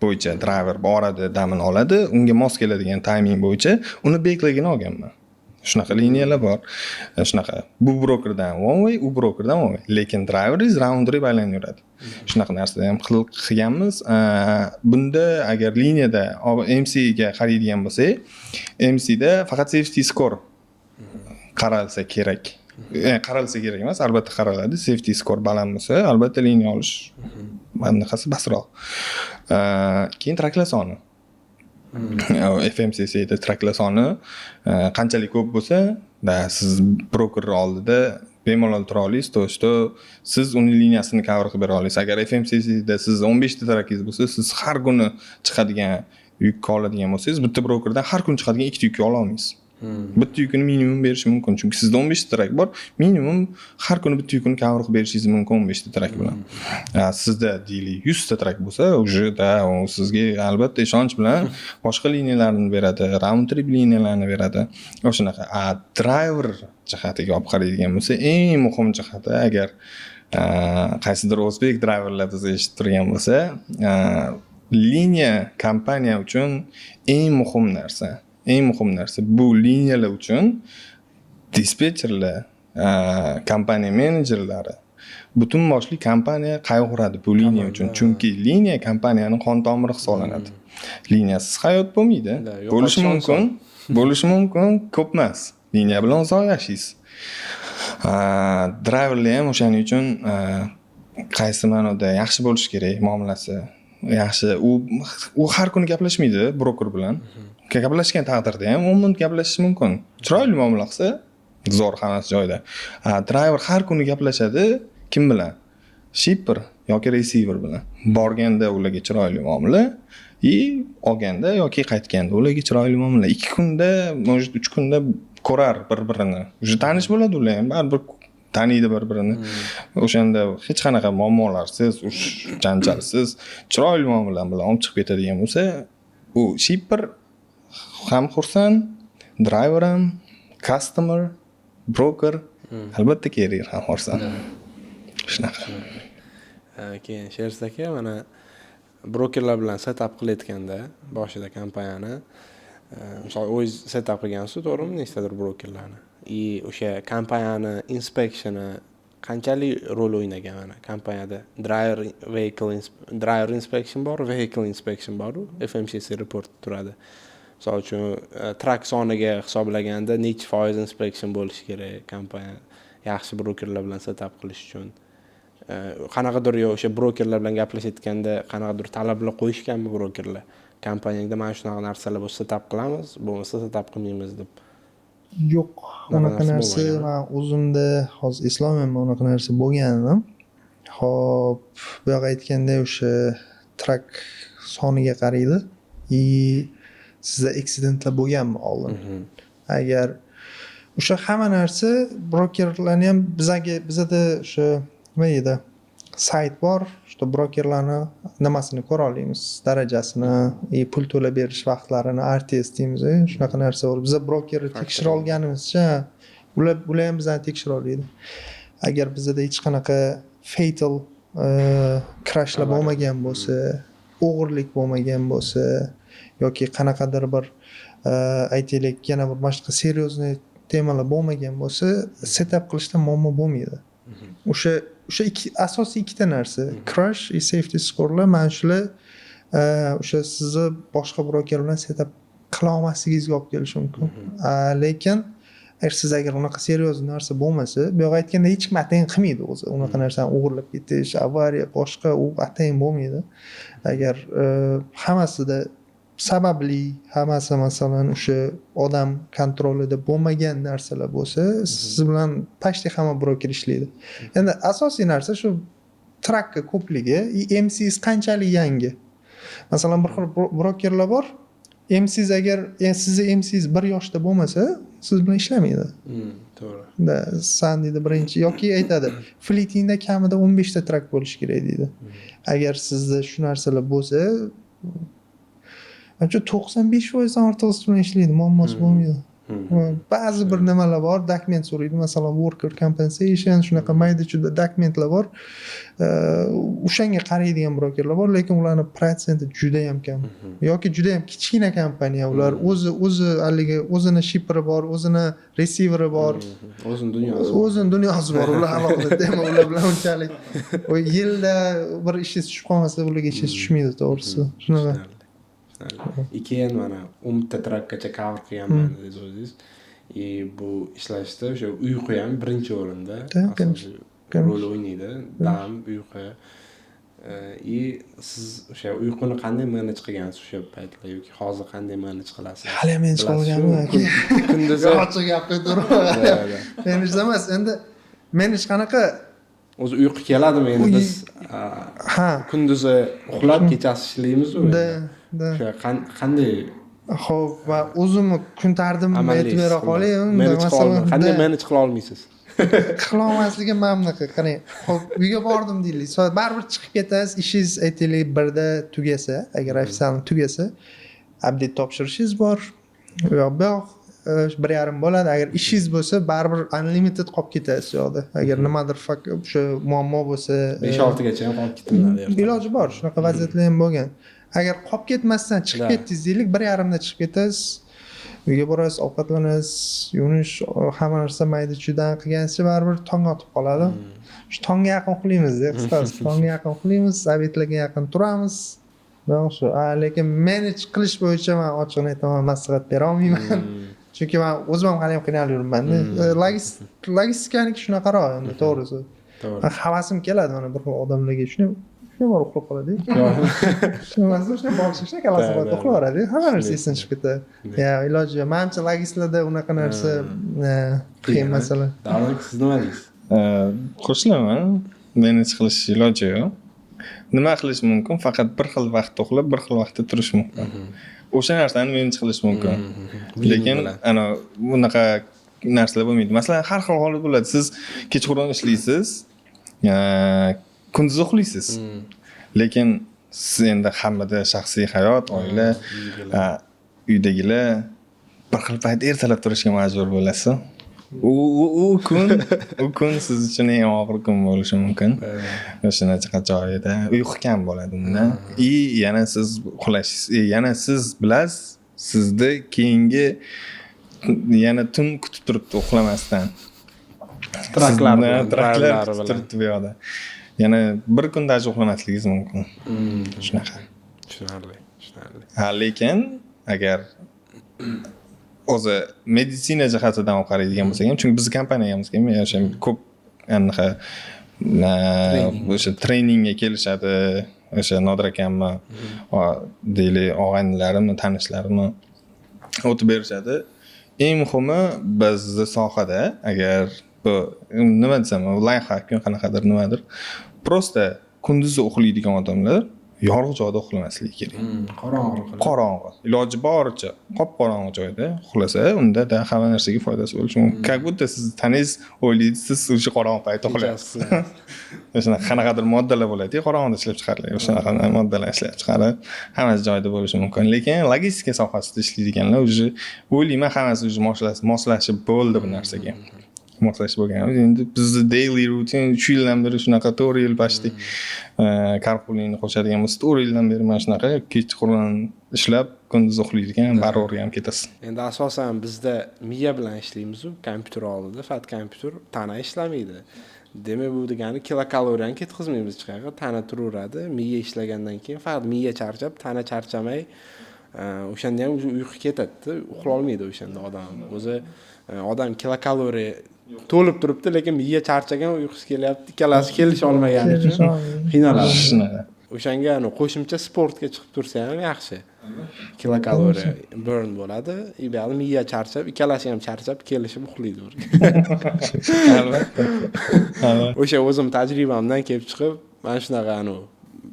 bo'yicha driver boradi, damini oladi, unga mos keladigan timing bo'yicha uni backlegini olganman. Shunaqa liniyalar bor. Shunaqa. Bu brokerdan one way, u brokerdan one way. Lekin driver is round trip aylanadi. Shunaqa narsada ham qilganmiz. Bunda agar liniyada MC ga qaraydigan bo'lsak, MC da faqat safety score qaralsa kerak. Qaralsa kerak emas, albatta qaraladi. Safety score baland bo'lsa, albatta liniya olish bunaqasi basroq. Keyin traklar soni. FMCC da traklar soni qanchalik ko'p bo'lsa, siz broker oldida bemalol tura olasiz, to'shto siz uni liniyasini cover qilib bera olasiz. Agar FMCC da siz 15 ta trakingiz bo'lsa, siz har kuni chiqadigan yukka oladigan bo'lsangiz, bitta brokerdan har kun chiqadigan ikkita yukka ola olmaysiz. Bitta yukini minimum berish mumkin, chunki sizda 15 ta trak bor, minimum har kuni bitta yukini cover qilib berishingiz mumkin 15 ta trak bilan. Sizda deylik 100 ta trak bo'lsa, uje da sizga albatta ishonch bilan boshqa liniyalarni beradi, round trip liniyalarni beradi. O'shanaqa. Driver jihatiga olib qaraydigan bo'lsa, eng muhim jihati agar qaysidir o'zbek driverlar biz eshitib turgan bo'lsa, liniya kompaniya uchun eng muhim narsa bu liniyalar uchun dispetcherlar, kompaniya menejerlari, butun boshli kompaniya qayg'uradi bu liniya uchun, chunki liniya kompaniyaning qon tomiri hisoblanadi. Liniyasiz hayot bo'lmaydi. Bo'lishi mumkin, ko'p emas. Liniya bilan uzoq yashaysiz. Driverlar ham o'shaning uchun qaysi ma'noda yaxshi bo'lishi kerak, muomalasi yaxshi. U har kuni gaplashmaydi broker bilan. Gaplashgan taqdirda ham 10 minut gaplashish mumkin. Chiroyli muomala qilsa, zo'r hammasi joyida. Driver har kuni gaplashadi kim bilan? Shipper yoki receiver bilan. Borganda ularga chiroyli muomala, olganda yoki qaytganda ularga chiroyli muomala. 2 kunda, может 3 kunda ko'rar bir-birini. Уже tanish bo'ladi ular ham, baribir taniydi bir-birini. O'shanda hech qanaqa muammolarsiz, janjalsiz, chiroyli muomala bilan olib chiqib ketadigan bo'lsa, u shipper ham xursand, driver ham, customer, broker, albatta carrier ham xursand. Shunaqa. Keyin Sherz aka mana brokerlar bilan setup qilayotganda boshida kompaniyani, misol o'zingiz setup qilgansiz, to'g'rimi? Nechtadir brokerlarni. O'sha kompaniyani inspeksioni qanchalik rol o'ynagan mana kompaniyada? Driver inspection bor, vehicle inspection bor, FMCC report turadi. Misol uchun trak soniga hisoblaganda necha foiz inspection bo'lishi kerak kompaniya yaxshi brokerlar bilan setup qilish uchun. Qanaqadir o'sha brokerlar bilan gaplashayotganda qanaqadir talablar qo'yishganmi brokerlar? Kompaniyangda mana shunaqa narsalar bo'lsa setup qilamiz, bo'lmasa setup qilmaymiz deb. Yo'q, unaqa narsa men o'zimda hozir eslolmayman unaqa narsa bo'lganini. Xo'p, bu yoqqa aytganda o'sha trak soniga qaraydi. Sizda accidentlar bo'lganmi oldin? Agar o'sha hamma narsa brokerlarni ham bizada o'sha nima edi? Sayt bor, o'sha brokerlarni nimasini ko'ra olamiz, darajasini, pul to'lab berish vaqtlarini, RTS deymiz, shunaqa narsa bor. Biz brokerni tekshira olganimizcha, ular ham bizani tekshira oladi. Agar bizda hech qanaqa fatal crashlar bo'lmagan bo'lsa, o'g'irlik bo'lmagan bo'lsa, yoki qanaqadir bir aytaylik yana bir boshqa seriozniy temalar bo'lmagan bo'lsa, setup qilishda muammo bo'lmaydi. O'sha asosiy ikkita narsa, crash va safety scorelar, mana shular o'sha sizni boshqa broker bilan setup qila olmasligingizga olib kelishi mumkin. Lekin siz agar unaqa serioz narsa bo'lmasa, bu yoqqa aytganda hech kim atayin qilmaydi o'zi. Unaqa narsani o'g'irlab ketish, avariya, boshqa u atayin bo'lmaydi. Agar hammasida sababli, hammasi masalan o'sha odam kontrolida bo'lmagan narsalar bo'lsa, siz bilan почти hamma broker ishlaydi. Endi asosiy narsa shu trakka ko'pligi, MCs qanchalik yangi. Masalan, bir xil brokerlar bor. MCs agar sizni MCs 1 yoshda bo'lmasa, siz bilan ishlamaydi. To'g'ri. San deydi birinchi yoki aytadi, flitingda kamida 15 ta trak bo'lishi kerak deydi. Agar sizda shu narsalar bo'lsa, manimcha 95% ortiq siz bilan ishlaydi, muammosi bo'lmaydi. Ba'zi bir nimalar bor, dokument so'raydi, masalan worker compensation, shunaqa mayda-chuyda dokumentlar bor. O'shanga qaraydigan brokerlar bor, lekin ularning protsenti juda ham kam. Yoki juda ham kichkina kompaniya, ular o'zi haligi o'zini shiperi bor, o'zini resiveri bor, o'zini dunyosi bor. Ular alohida dema, ular bilan unchalik yilda bir ishingiz tushib qolmasa, ularga ishingiz tushmaydi, to'g'risi. Shunaqa. Keyin mana 10 ta trakkacha cover qilganman dedingiz o'zingiz. Bu ishlashda o'sha uyqu ham birinchi o'rinda rol o'ynaydi. Dam, uyqu. Siz o'sha uyquni qanday manage qilgansiz o'sha paytlar yoki hozir qanday manage qilasiz? Hali ham manage qilganman aka. Kunduzi ochiq gap qaytaraman. Manage emas, endi manage qanaqa? O'zi uyqu keladimi endi biz kunduzi uxlab kechasi ishlaymiz-ku. O'sha qanday xo'p, va o'zimni kun tardimni aytib bera qolay. Masalan, qanday manage qila olmaysiz? Qila olmasligim mamnuqa. Qarang, xo'p, uyga bordim deylik. Soat baribir chiqib ketasiz, ishingiz aytaylik 1 da tugasa, agar ofitsialni tugasa, update topshirishingiz bor. Bu yoq 1.5 bo'ladi. Agar ishingiz bo'lsa, baribir unlimited qolib ketasiz yo'qda. Agar nimadir o'sha muammo bo'lsa, 5-6 gacha ham qolib ketiladi. Iloji bor, shunaqa vaziyatlar ham bo'lgan. Agar qolib ketmasdan chiqib ketdingiz deylik, 1.5 da chiqib ketasiz. Uyga borasiz, ovqatlanasiz, yuvinish, hamma narsa mayda-chuydan qilgancha baribir tong otib qoladi. Shu tongga yaqin uxlaymiz-da, qisqasi. Tongga yaqin uxlaymiz, obedlarga yaqin turamiz. Shu, lekin manage qilish bo'yicha men ochiqni aytaman, maslahat bera olmayman. Chunki men o'zim ham hali ham qiynalib yuribman-da. Logistikaniki shunaqaroq endi, to'g'risi. Havasim keladi mana bir xil odamlarga shuni bor uxlab qoladi. Shuni borishni kalasida uxlayveradi. Hamma narsa esdan chiqib ketadi. Iloji yo'q. Menimcha logistlarda unaqa narsa qiyin masala. Davron, siz nima deysiz? Qo'shilaman. Manage qilish iloji yo'q. Nima qilish mumkin? Faqat bir xil vaqtda uxlab, bir xil vaqtda turish mumkin. O'sha narsani manage qilish mumkin. Lekin ana bunaqa narsalar bo'lmaydi. Masalan, har xil holat bo'ladi. Siz kechqurun ishlaysiz, kunduz uxlaysiz. Lekin siz endi hammada shaxsiy hayot, oila, uydagilar bir xil payt ertalab turishga majbur bo'lasiz. U kun siz uchun eng og'ir kun bo'lishi mumkin. O'shanaqa joyida uyqu kam bo'ladi undan. Yana siz uxlaysiz, yana siz bilasiz, sizda keyingi yana tun kutib turibdi uxlamasdan. Traklar turibdi bu yoqda. Yana bir kun даже uxlamasligingiz mumkin. Shunaqa. Tushunarli. Lekin agar o'zi meditsina jihatidan qaraydigan bo'lsak ham, chunki biz kompaniyamizga o'sha ko'p anaqa o'sha treningga kelishadi, o'sha Nodir akamni deylik og'aynilarimni, tanishlarimni o'tib berishadi. Eng muhimi bizni sohada agar bu nima desam, life hack qanaqadir nimadir. Prosta kunduzi uxlaydigan odamlar yorug' joyda uxlamasligi kerak. Qorong'i. Iloji boricha qop-qorong'i joyda uxlasa, unda hamma narsaga foydasi bo'lishi mumkin. Как будто siz taningiz o'ylaysiz, siz o'sha qorong'i paytda uxlayapsiz. O'shana qanaqadir moddalar bo'ladi, qorong'ida ishlab chiqariladi. O'shanaqa moddalar ishlab chiqarib, hammasi joyida bo'lishi mumkin. Lekin logistika sohasida ishlaydiganlar o'zi o'ylayman, hammasi o'zi moslashib bo'ldi bu narsaga. Moslashib bo'lgan. Endi bizni daily routine 3 yildan beri shunaqa 4 yil pashti carpoolingni qo'shadigan bo'lsa 4 yildan beri mana shunaqa kechqurun ishlab kunduz uxlaydigan baror ham ketasiz. Endi asosan bizda miya bilan ishlaymiz-ku, kompyuter oldida, faqat kompyuter tana ishlamaydi. Demak, bu degani kilokaloriyani ketkazmaymiz hech qayerga, tana turaveradi. Miya ishlagandan keyin faqat miya charchab, tana charchamay, o'shanda ham uyqu ketadi, uxla olmaydi o'shanda odam. O'zi odam kilokaloriya to'lib turibdi, lekin miya charchagan, uyqusi kelyapti, ikkalasi kelisha olmagani uchun qiynaladi. O'shanga qo'shimcha sportga chiqib tursa ham yaxshi. Kilokaloriya burn bo'ladi, buyoqda miya charchab, ikkalasi ham charchab kelishib uxlaydi. Albatta. O'sha o'zim tajribamdan kelib chiqib, mana shunaqa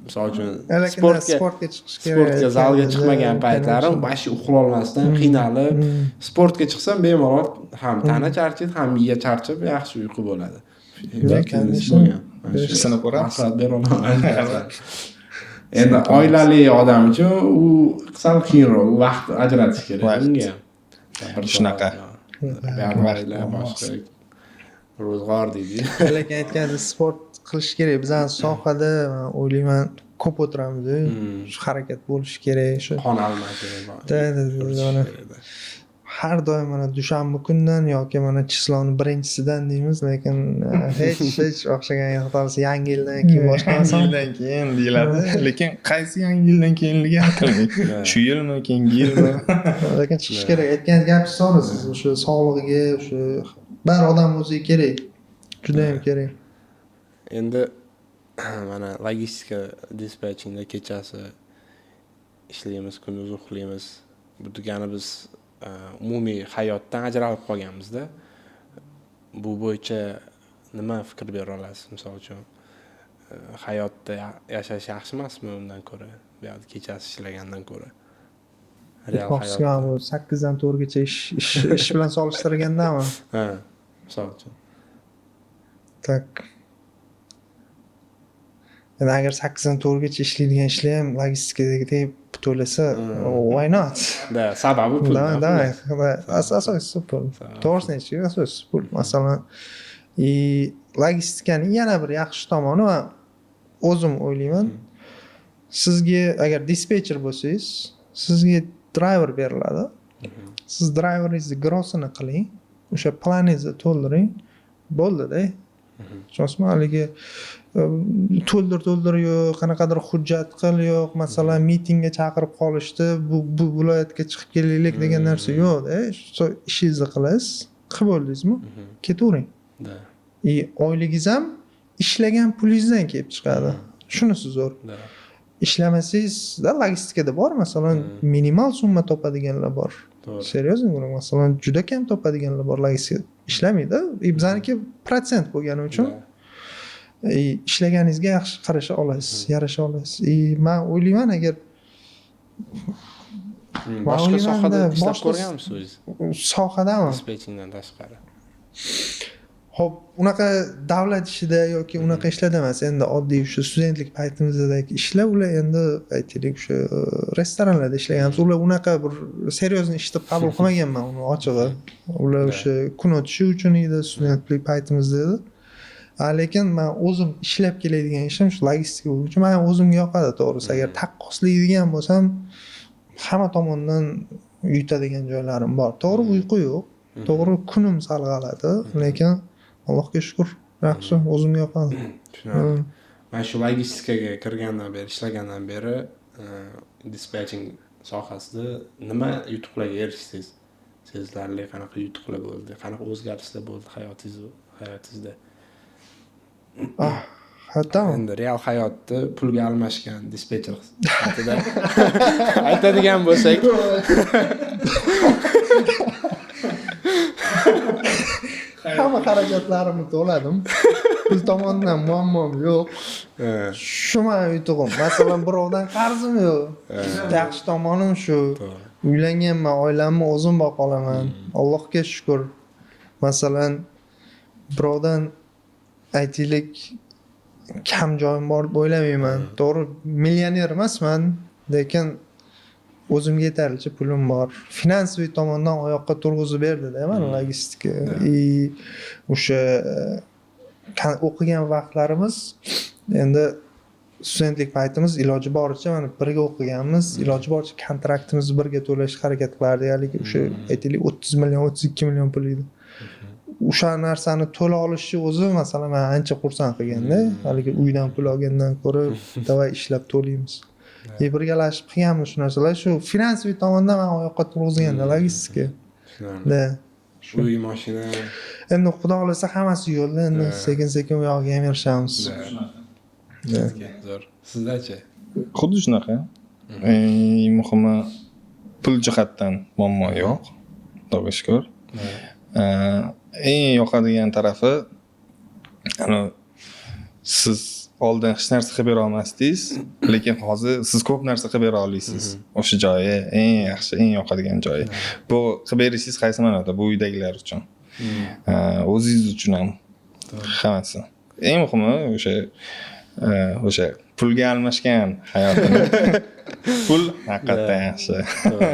misol uchun sportga chiqish kerak, sportga zalga chiqmagan paytlarim bashi uxlolmasdan qiynalib, sportga chiqsam bemalol ham tana charchaydi, ham miya charchab yaxshi uyqu bo'ladi. Lekin sinib ko'ramiz. Maslahat bera olaman. Endi oilali odam uchun u sal qiyinroq, vaqt ajratish kerak unga. Shunaqa. Oila boshqa ro'zg'or deydi. Lekin aytganda sport qilish kerak. Bizning sohada o'ylayman ko'p o'tiramiz. Shu harakat bo'lishi kerak, shu Qon almashish. har doim mana dushanba kundan yoki mana chisloni birinchisidan deymiz, lekin hech o'xshagan yo'q. Yangi yildan keyin boshqa yildan keyin deyiladi, lekin qaysi yangi yildan keyinligi aytilmaydi. Shu yilmi, keyingi yilmi? Lekin chiqish kerak. Aytgan gapingiz to'g'ri, siz o'sha sog'lig'iga, o'sha bar odam o'ziga kerak. Juda ham kerak. Endi mana logistika dispatchingda kechasi ishlaymiz, kunduz uxlaymiz. Bu degani biz umumiy hayotdan ajralib qolganmiz-da. Bu bo'yicha nima fikr bera olasiz? Misol uchun hayotda yashash yaxshi emasmi undan ko'ra, bu yerda kechasi ishlagandan ko'ra? Real hayotda 8 dan 4 gacha ish bilan solishtirgandami? Ha, misol uchun. Tak. Endi agar 8 dan 4 gacha ishlaydigan ishlar ham logistikadagidek to'lasa, why not? Da, sababi pul. Da, asosiysi pul. To'g'risini aytishga asosiysi pul. Masalan, logistikaning yana bir yaxshi tomoni va o'zim o'ylayman, sizga agar dispetcher bo'lsangiz, sizga driver beriladi. Siz driveringizni grossini qiling, o'sha planingizni to'ldiring, bo'ldi-da. Tushunsizmi? Haligi to'ldir yo'q, qanaqadir hujjat qil yo'q, masalan mitingga chaqirib qolishdi, bu viloyatga chiqib kelaylik degan narsa yo'q-da. Ishingizni qilasiz, qilib bo'ldingizmi? Ketavering. Da. Oyligingiz ham ishlagan pulingizdan kelib chiqadi. Shunisi zo'r. Ishlamasangiz, logistikada bor, masalan, minimal summa topadiganlar bor. Seryozni masalan, juda kam topadiganlar bor logistika. Ishlamaydi. Bizaniki protsent bo'lgani uchun ishlaganingizga yaxshi qarasha olasiz, yarasha olasiz. Men o'ylayman, agar boshqa sohada ishlab ko'rganmisiz o'zingiz? Sohadami? Dispetchingdan tashqari. Xo'p, unaqa davlat ishida yoki unaqa ishlarda emas, endi oddiy o'sha studentlik paytimizdagi ishlar, ular endi aytaylik o'sha restoranlarda ishlaganmiz. Ular unaqa bir seryozni ish deb qabul qilmaganman uni ochig'i. Ular o'sha kun o'tishi uchun edi, studentlik paytimizda edi. Lekin men o'zim ishlab keladigan ishim shu logistika bo'yicha men o'zimga yoqadi, to'g'risi. Agar taqqoslaydigan bo'lsam, hamma tomondan yutadigan joylarim bor. To'g'ri, uyqu yo'q. To'g'ri, kunim sal g'alati, lekin Allohga shukr, yaxshi, o'zimga yoqadi. Tushunarli. Men shu logistikaga kirgandan beri, ishlagandan beri dispatching sohasida nima yutuqlarga erishdingiz? Sizlarga qanaqa yutuqlar bo'ldi? Qanaqa o'zgarishlar bo'ldi hayotingizda? Hatto endi real hayotda pulga almashgan dispetcher sifatida aytadigan bo'lsak, hamma xarajatlarimni to'ladim. Pul tomonidan muammom yo'q. Shu men yutug'im. Masalan, birovdan qarzim yo'q. Yaxshi tomonim shu. Uylanganman, oilamni o'zim boqa olaman. Allohga shukr. Masalan, birovdan aytaylik kam joyim bor deb o'ylamayman. To'g'ri, millioner emasman, lekin o'zimga yetarlicha pulim bor. Finansiy tomondan oyoqqa turg'izib berdi-da mana logistika. O'sha o'qigan vaqtlarimiz, endi studentlik paytimiz iloji boricha mana birga o'qiganmiz, iloji boricha kontraktimizni birga to'lashga harakat qilardik. Haligi o'sha aytaylik 30 million, 32 million pul edi. O'sha narsani to'la olishni o'zi masalan men ancha xursand qilganda, haligi uydan pul olgandan ko'ra davay ishlab to'laymiz. Birgalashib qilganmiz shu narsalar. Shu finansiy tomondan men oyoqqa turg'izganda logistika. Da. Uy, mashina. Endi xudo xolasa hammasi yo'lda, endi sekin-sekin u yoqqa ham erishamiz. Zo'r. Sizlarchi? Xuddi shunaqa. Eng muhimi pul jihatdan muammo yo'q. Xudoga shukr. Eng yoqadigan tarafi siz oldin hech narsa qilib bera olmasdingiz, lekin hozir siz ko'p narsa qilib bera olasiz. O'sha joyi eng yaxshi, eng yoqadigan joyi. Bu qilib berishingiz qaysi ma'noda? Bu uydagilar uchun. O'zingiz uchun ham. Hammasi. Eng muhimi o'sha pulga almashgan hayotini. Pul haqiqatdan yaxshi. To'g'ri.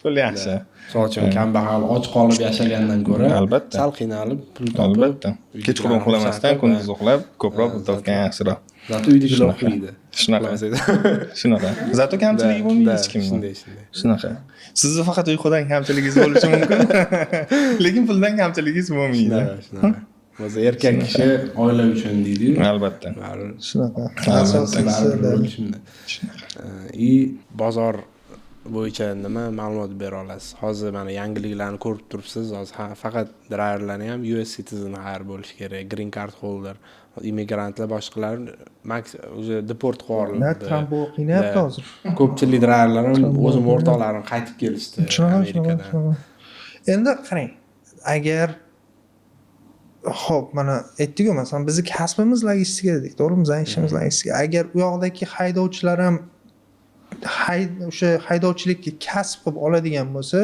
Pul yaxshi. Misol uchun kambag'al och qolib yashagandan ko'ra Albatta. sal qiynalib pul topib Albatta. Kechqurun uxlamasdan kunduz uxlab ko'proq pul topgan yaxshiroq. Zato uydagilar uxlaydi. Shunaqa. Zato kamchiligi bo'lmaydi hech kimning. Shunday. Shunaqa. Sizni faqat uyqudan kamchiligingiz bo'lishi mumkin, lekin puldan kamchiligingiz bo'lmaydi. Shunaqa. O'zi erkak kishi oila uchun deydi-yu. Albatta. Shunaqa. Asosiysi и bozor bo'yicha nima ma'lumot bera olasiz? Hozir mana yangiliklarni ko'rib turibsiz. Hozir faqat driverlarning ham US citizen hire bo'lishi kerak, green card holder, immigrantlar boshqalar o'zi deport qo'yildi. Tramp qiynayapti hozir. Ko'pchilik driverlar ham o'zim o'rtoqlarim qaytib kelishdi Amerikadan. Endi qarang, agar xo'p, mana aytdik-ku, masalan, bizning kasbimiz logistika dedik, to'g'rimi? Bizning ishimiz logistika. Agar u yoqdagi haydovchilar ham o'sha haydovchilikka kasb qilib oladigan bo'lsa,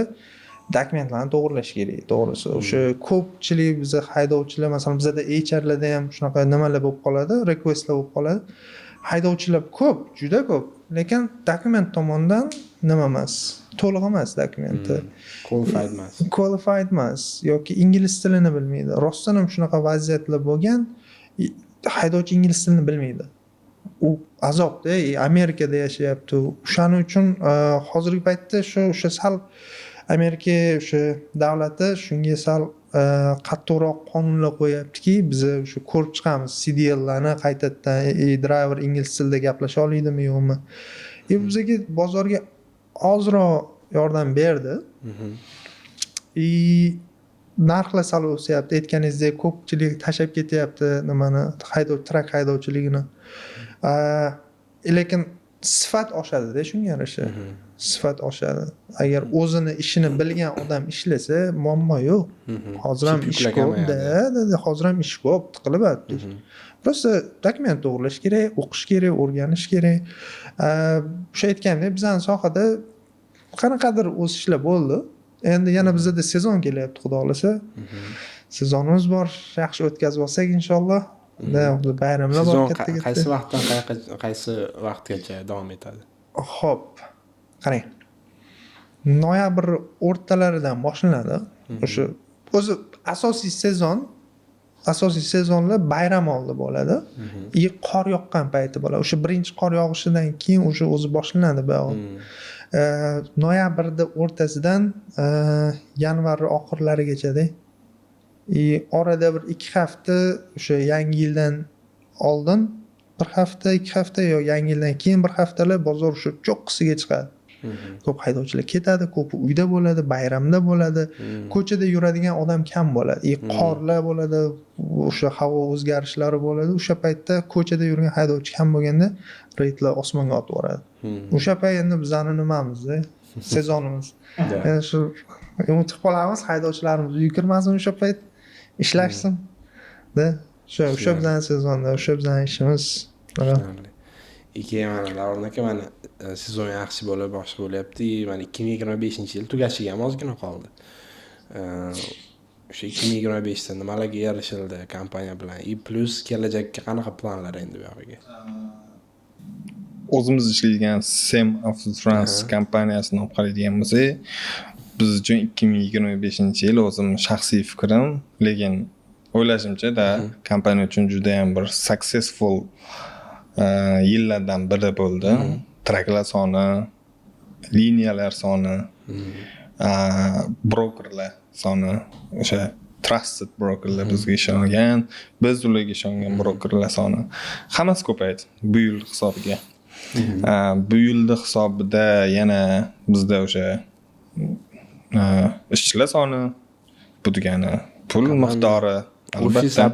dokumentlarni to'g'irlash kerak, to'g'risi. O'sha ko'pchilik biza haydovchilar, masalan, bizda HRlarda ham shunaqa nimalar bo'lib qoladi, requestlar bo'lib qoladi. Haydovchilar ko'p, juda ko'p, lekin dokument tomonidan nima emas, to'liq emas dokumenti. Qualified emas yoki ingliz tilini bilmaydi. Rostdan ham shunaqa vaziyatlar bo'lgan, haydovchi ingliz tilini bilmaydi. U azobda, Amerikada yashayapti. O'shaning uchun hozirgi paytda o'sha sal Amerika o'sha davlati shunga sal qattiqroq qonunlar qo'yaptiki, biz o'sha ko'rib chiqamiz CDLlarni qaytadan driver ingliz tilida gaplasha oladimi yo'qmi. Bizga bozorga ozroq yordam berdi. Narxlar sal o'syapti. Aytganingizdek, ko'pchilik tashab ketyapti nimani, trak haydovchiligini. Lekin sifat oshadi-da shunga yarasha. Sifat oshadi. Agar o'zini ishini bilgan odam ishlasa, muammo yo'q. Hozir ham ish ko'p-da, hozir ham ish ko'p, tiqilyapti. Prosta dokument to'g'irlash kerak, o'qish kerak, o'rganish kerak. O'sha aytgandek, bizning sohada qanaqadir o'sishlar bo'ldi. Endi yana bizda sezon kelyapti, xudo xolasa. Sezonimiz bor, yaxshi o'tkazib olsak inshaalloh. Bayramlar bor katta-katta. Qaysi vaqtdan qaysi vaqtgacha davom etadi? Xo'p. Qarang. Noyabr o'rtalaridan boshlanadi. O'sha o'zi asosiy sezonlar bayram oldi bo'ladi. Qor yoqqan payti bo'ladi. O'sha birinchi qor yog'ishidan keyin o'zi boshlanadi bog'i. Noyabrda o'rtasidan yanvar oxirlarigacha-da. Orada bir 2 hafta o'sha yangi yildan oldin 1 hafta, 2 hafta yo yangi yildan keyin 1 haftalar bozor o'sha cho'qqisiga chiqadi. Ko'p haydovchilar ketadi, ko'pi uyda bo'ladi, bayramda bo'ladi. Ko'chada yuradigan odam kam bo'ladi. Qorlar bo'ladi, o'sha havo o'zgarishlari bo'ladi. O'sha paytda ko'chada yurgan haydovchi kam bo'lganda reydlar osmonga otib boradi. O'sha payt endi bizning nimamizda, sezonimiz. Ya'ni shu umid qilamiz, haydovchilarimiz yukirmasin o'sha payt, ishlashsin. O'sha bizning sezonda, o'sha bizning ishimiz. Keyin mana Davron aka, mana sezon yaxshi bo'lib, boshqa bo'lyapti. Mana 2025-yil tugashiga ham ozgina qoldi. O'sha 2025da nimalarga erishildi kompaniya bilan? Plus kelajakka qanaqa planlar endi bu yoqqa? O'zimiz ishlaydigan Sem Avtotrans kompaniyasini olib qaraydigan bo'lsak, biz uchun 2025-yil o'zim shaxsiy fikrim, lekin o'ylashimcha kompaniya uchun juda ham bir successful yillardan biri bo'ldi. Traklar soni, liniyalar soni, brokerlar soni, o'sha trusted brokerlar bizga ishongan, biz ularga ishongan brokerlar soni hammasi ko'paydi bu yil hisobiga. Bu yilda hisobida yana bizda o'sha ishchilar soni, bu degani pul miqdori, albatta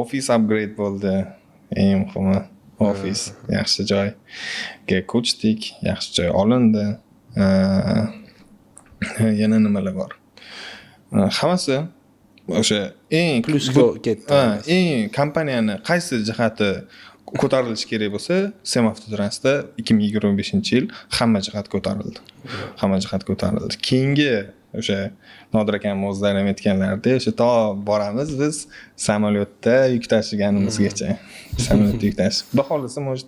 office upgrade bo'ldi. Eng muhimi ofis yaxshi joyga ko'chdik, yaxshi joy olindi. Yana nimalar bor? Hammasi o'sha eng plusga ketdi. Eng kompaniyani qaysi jihati ko'tarilishi kerak bo'lsa, Sem Avtotransda 2025-yil hamma jihat ko'tarildi. Keyingi o'sha Nodir akam o'zlari ham aytganlaridek, o'sha to boramiz biz samolyotda yuk tashiganimizgacha. Samolyotda yuk tashish. Xudo xolasa, может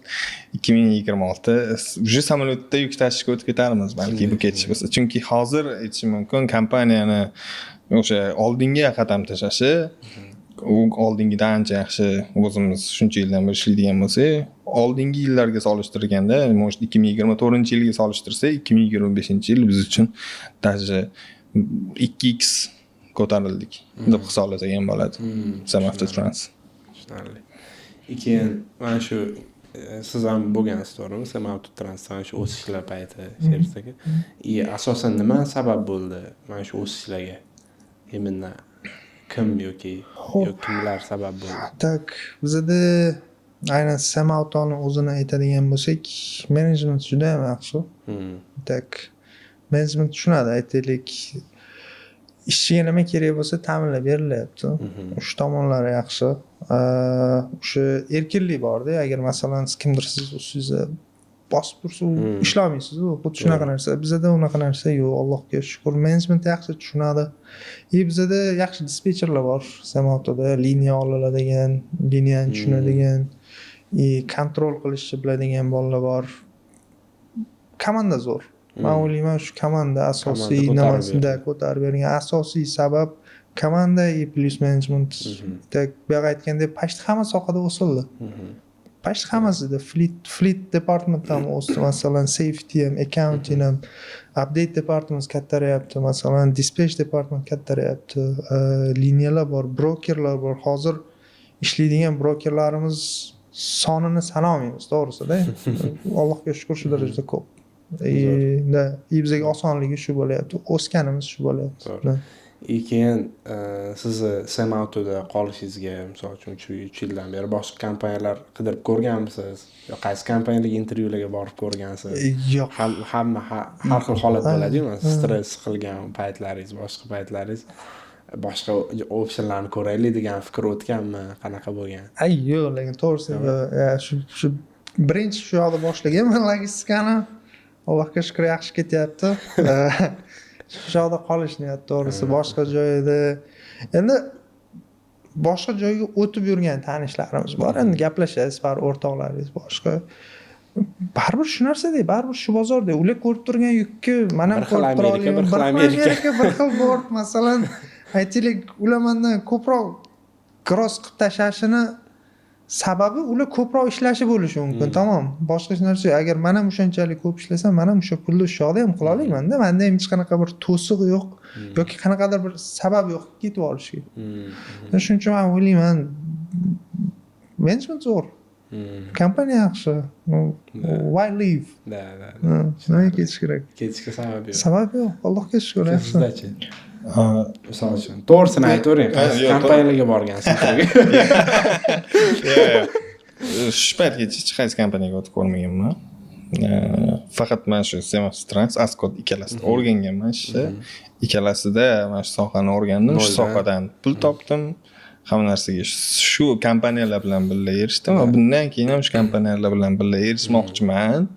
2026 уже samolyotda yuk tashishga o'tib ketarmiz balki bu ketish bo'lsa. Chunki hozir aytishim mumkin, kompaniyani o'sha oldinga qadam tashlashi, u oldingidan ancha yaxshi, o'zimiz shuncha yildan beri ishlaydigan bo'lsak, oldingi yillarga solishtirganda, может 2024-yilga solishtirsak, 2025-yil biz uchun даже 2x ko'tarildik deb hisoblasak ham bo'ladi. Sem Avtotrans. Tushunarli. Keyin mana shu siz ham bo'lgansiz, to'g'rimi? Sem Avtotrans mana shu o'sishlar payti she'rsidagi. Asosan nima sabab bo'ldi mana shu o'sishlarga? Imенно kim yoki kimlar sabab bo'ldi? Tak, bizda aynan Sem Avtoni o'zini aytadigan bo'lsak, menejment juda ham yaxshi. Tak, menejment tushunadi, aytaylik, ishchiga nima kerak bo'lsa ta'minlab berilyapti. O'sha tomonlari yaxshi. O'sha erkinlik bor-da, agar masalan kimdir siz ustingizda bosib tursa, ishlamaysiz, xuddi shunaqa narsa. Bizda unaqa narsa yo'q, Allohga shukr. Menejment yaxshi tushunadi. Bizda yaxshi dispetcherlar bor. Sem Avtoda liniya oladigan, liniyani tushunadigan, kontrol qilishni biladigan bolalar bor. Komanda zo'r. Men o'ylayman, shu komanda asosiy nimasida ko'tarib bergan asosiy sabab komanda plus management. Buyog' aytgandek, pashti hamma sohada o'sildi. Pashti hammasida fleet department ham o'sdi, masalan safety ham, accounting ham, update department kattarayapti, masalan dispatch department kattarayapti, liniyalar bor, brokerlar bor. Hozir ishlaydigan brokerlarimiz sonini sanolmaymiz, to'g'risida. Allohga shukr, shu darajada ko'p. Bizga osonligi shu bo'lyapti, o'sganimiz shu bo'lyapti. Keyin sizni Sem Avtoda qolishingizga, misol uchun 3 yildan beri boshqa kompaniyalar qidirib ko'rganmisiz? Yo qaysi kompaniyalarga intervyularga borib ko'rgansiz? Yo'q. Hamma har xil holat bo'ladi-ku, stress qilgan paytlaringiz, boshqa paytlaringiz, boshqa opsionlarni ko'raylik degan fikr o'tganmi? Qanaqa bo'lgan? Yo'q, lekin to'g'risi shu birinchi shu yoqda boshlaganman logistikani. Allohga shukr, yaxshi ketyapti. Shu yoqda qolish niyat, to'g'risi boshqa joyda. Endi boshqa joyga o'tib yurgan tanishlarimiz bor. Endi gaplashasiz, bar o'rtoqlaringiz boshqa. Baribir shu narsa-da, baribir shu bozorda ular ko'rib turgan yukni mana ham ko'rib tura olaman. Bir xil bor, masalan, aytaylik, ular mendan ko'proq gross qilib tashlashini sababi ular ko'proq ishlashi bo'lishi mumkin, tamom. Boshqa hech narsa yo'q. Agar men ham o'shanchalik ko'p ishlasam, men ham o'sha pulni shu yoqda ham qila olaman-da. Menda ham hech qanaqa bir to'siq yo'q yoki qanaqadir bir sabab yo'q ketib olishga. Shuning uchun men o'ylayman, management zo'r. Kompaniya yaxshi. Why leave? Da. Nima ketish kerak? Ketishga sabab yo'q. Sabab yo'q. Allohga shukr, yaxshi. Sizdachi? Misol uchun to'g'risini aytavering, qaysi kompaniyalarga borgansiz? Shu paytgacha hech qaysi kompaniyaga o'tib ko'rmaganman. Faqat men shu Sem Avtotrans, Ascot ikkalasida o'rganganman ishni. Ikkalasida men shu sohani o'rgandim, shu sohadan pul topdim. Hamma narsaga shu kompaniyalar bilan birga erishdim va bundan keyin ham shu kompaniyalar bilan birga erishmoqchiman.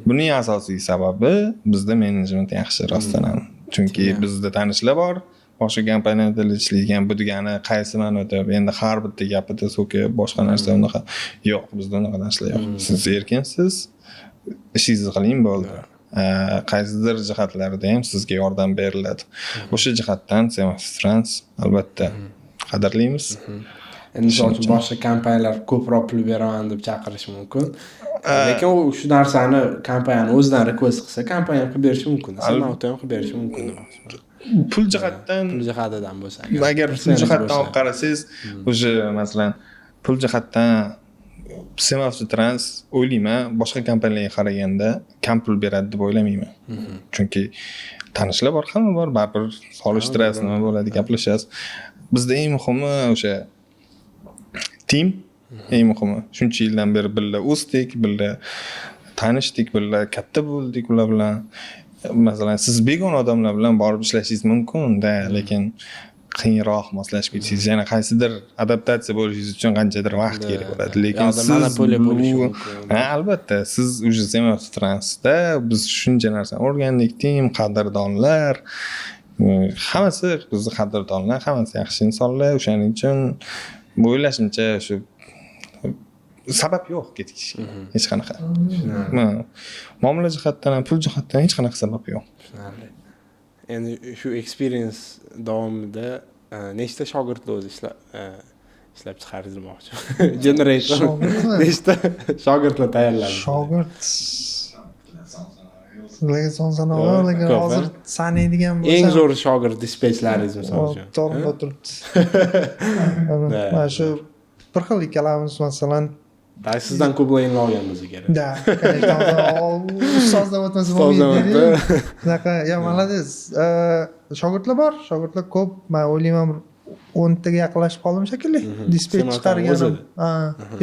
Buning asosiy sababi bizda menejment yaxshi, rostdan ham. Chunki bizda tanishlar bor, boshqa kompaniyada ishlaydigan, bu degani qaysidan o'tib, endi har bitta gapida so'ki boshqa narsa unaqa yo'q, bizda unaqa narsalar yo'q. Siz erkinsiz, ishingizni qiling bo'ldi. Qaysidir jihatlarida ham sizga yordam beriladi. O'sha jihatdan Sem Avtotrans albatta qadrlaymiz. Endi misol uchun boshqa kompaniyalar ko'proq pul beraman deb chaqirishi mumkin. Lekin u shu narsani kompaniyani o'zidan request qilsa, kompaniya ham qilib berishi mumkin. Sem Avto ham qilib berishi mumkin. Pul jihatidan bo'lsa, agar pul jihatdan olib qarasangiz, o'sha masalan pul jihatdan Sem Avtotrans o'ylayman, boshqa kompaniyalarga qaraganda kam pul beradi deb o'ylamayman. Chunki tanishlar bor, hamma bor, baribir solishtirasiz, nima bo'ladi, gaplashasiz. Bizda eng muhimi o'sha team, eng muhimi. Shuncha yildan beri birga o'sdik, birga tanishdik, birga katta bo'ldik ular bilan. Masalan, siz begona odamlar bilan borib ishlashingiz mumkin-da, lekin qiyinroq moslashib ketishingiz, yana qaysidir adaptatsiya bo'lishingiz uchun qanchadir vaqt kerak bo'ladi. Lekin yo'qda siz monopoliya bo'lishi mumkin. ha, albatta, siz уже transda biz shuncha narsani o'rgandik, tim, qadrdonlar, hammasi bizni qadrdonlar, hammasi yaxshi insonlar. O'shaning uchun bu o'ylashimcha shu sabab yo'q ketishga. Hech qanaqa. Muomala jihatdan ham, pul jihatdan hech qanaqa sabab yo'q. Tushunarli. Endi shu experience davomida nechta shogirdlar o'zi ishlab chiqardirmoqchi? Generator nechta shogirdlar tayyorladi? Shogird sizlarga son sanoqlar, lekin hozir sanaydigan bo'lsam Eng zo'r shogird dispetchlaringiz misol uchun. to'g'ri o'tiribdi. Mana shu bir xil ikkalamiz masalan Sizdan ko'proq ilm olgan bo'lsa kerak. да, конечно, ustozdan o'tmasa bo'lmaydi. Bunaqa, ya молодец. Shogirdlar bor, shogirdlar ko'p. Men o'ylayman 10 taga yaqinlashib qoldim shekilli. Dispetch chiqarganim.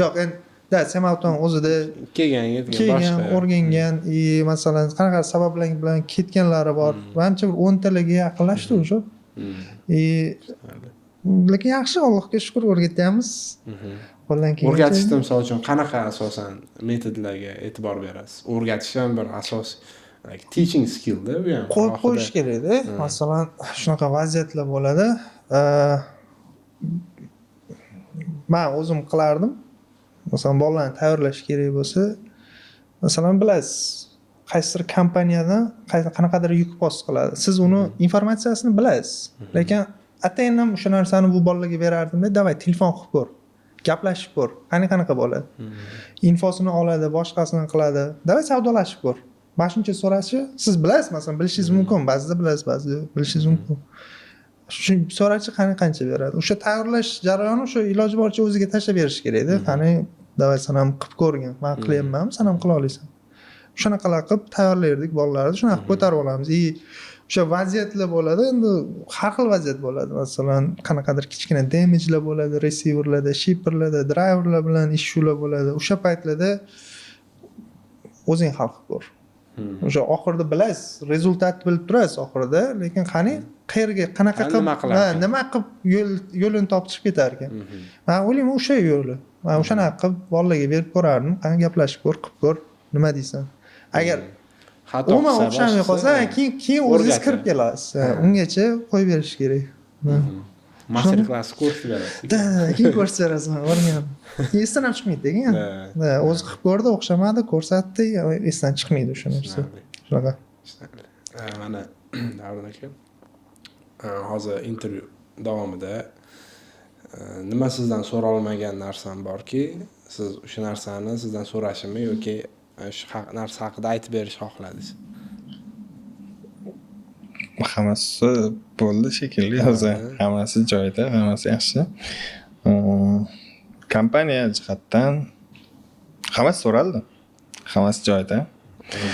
Yo'q, endi Semavton o'zida kelgan, boshqa o'rgangan, masalan, qanaqa sabablar bilan ketganlari bor. Menimcha 10 talarga yaqinlashdi o'sha. Lekin yaxshi, Allohga shukr o'rgatyapmiz. Qo'ldan kelgancha. O'rgatishda misol uchun qanaqa asosan metodlarga e'tibor berasiz? O'rgatish ham bir asosiy like teaching skill-da bu ham. Qo'yib qo'yish kerak-da. Masalan, shunaqa vaziyatlar bo'ladi. Men o'zim qilardim. Masalan, bolalarni tayyorlash kerak bo'lsa, masalan, bilasiz, qaysidir kompaniyadan qanaqadir yuk post qiladi. Siz uni informatsiyasini bilasiz. Lekin atayin o'sha narsani bu bolalarga berardim-da, davay telefon qilib ko'r. Gaplashib ko'r. Qanaqa bo'ladi? Infosini oladi, boshqasini qiladi. Davay savdolashib ko'r. Mana shuncha so'rashi, siz bilasiz, masalan, bilishingiz mumkin, ba'zida bilasiz, ba'zida bilishingiz mumkin. Shu so'rachi qancha beradi? O'sha tayyorlash jarayoni o'sha iloji boricha o'ziga tashlab berish kerak-da. Qani, davay sen ham qilib ko'rgin. Men qilyapman, sen ham qila olasan. Shunaqalar qilib tayyorlardik bolalarni, shunaqa ko'tarib olamiz. O'sha vaziyatlar bo'ladi, endi har xil vaziyat bo'ladi. Masalan, qanaqadir kichkina damage'lar bo'ladi, receiverlarda, shipperlarda, driverlar bilan ishlar bo'ladi. O'sha paytlarda o'zing hal qilib ko'r. O'sha oxirida bilasiz, rezultatni bilib turasiz oxirida, lekin qani qayerga qanaqa qilib nima qilib yo'lini topib chiqib ketar ekan. Men o'ylayman o'sha yo'li. Men o'shanaqa qilib bolalarga berib ko'rardim, qani gaplashib ko'r, qilib ko'r, nima deysan? Agar umuman o'xshamay qolsa, keyin o'zingiz kirib kelasiz. Ungacha qo'yib berish kerak. Master class kurs berasiz. Da, keyin ko'rsatasiz, o'rganib. Esdan ham chiqmaydi degan. O'zi qilib ko'rdi, o'xshamadi, ko'rsatdi, esdan chiqmaydi o'sha narsa. Shunaqa. Mana Davron aka, hozir intervyu davomida nima sizdan so'ralmagan narsam borki, siz o'sha narsani sizdan so'rashimni yoki shu narsa haqida aytib berishni xohladingiz? Hammasi bo'ldi shekilli, hozir hammasi joyida, hammasi yaxshi. Kompaniya jihatdan hammasi so'raldi. Hammasi joyida.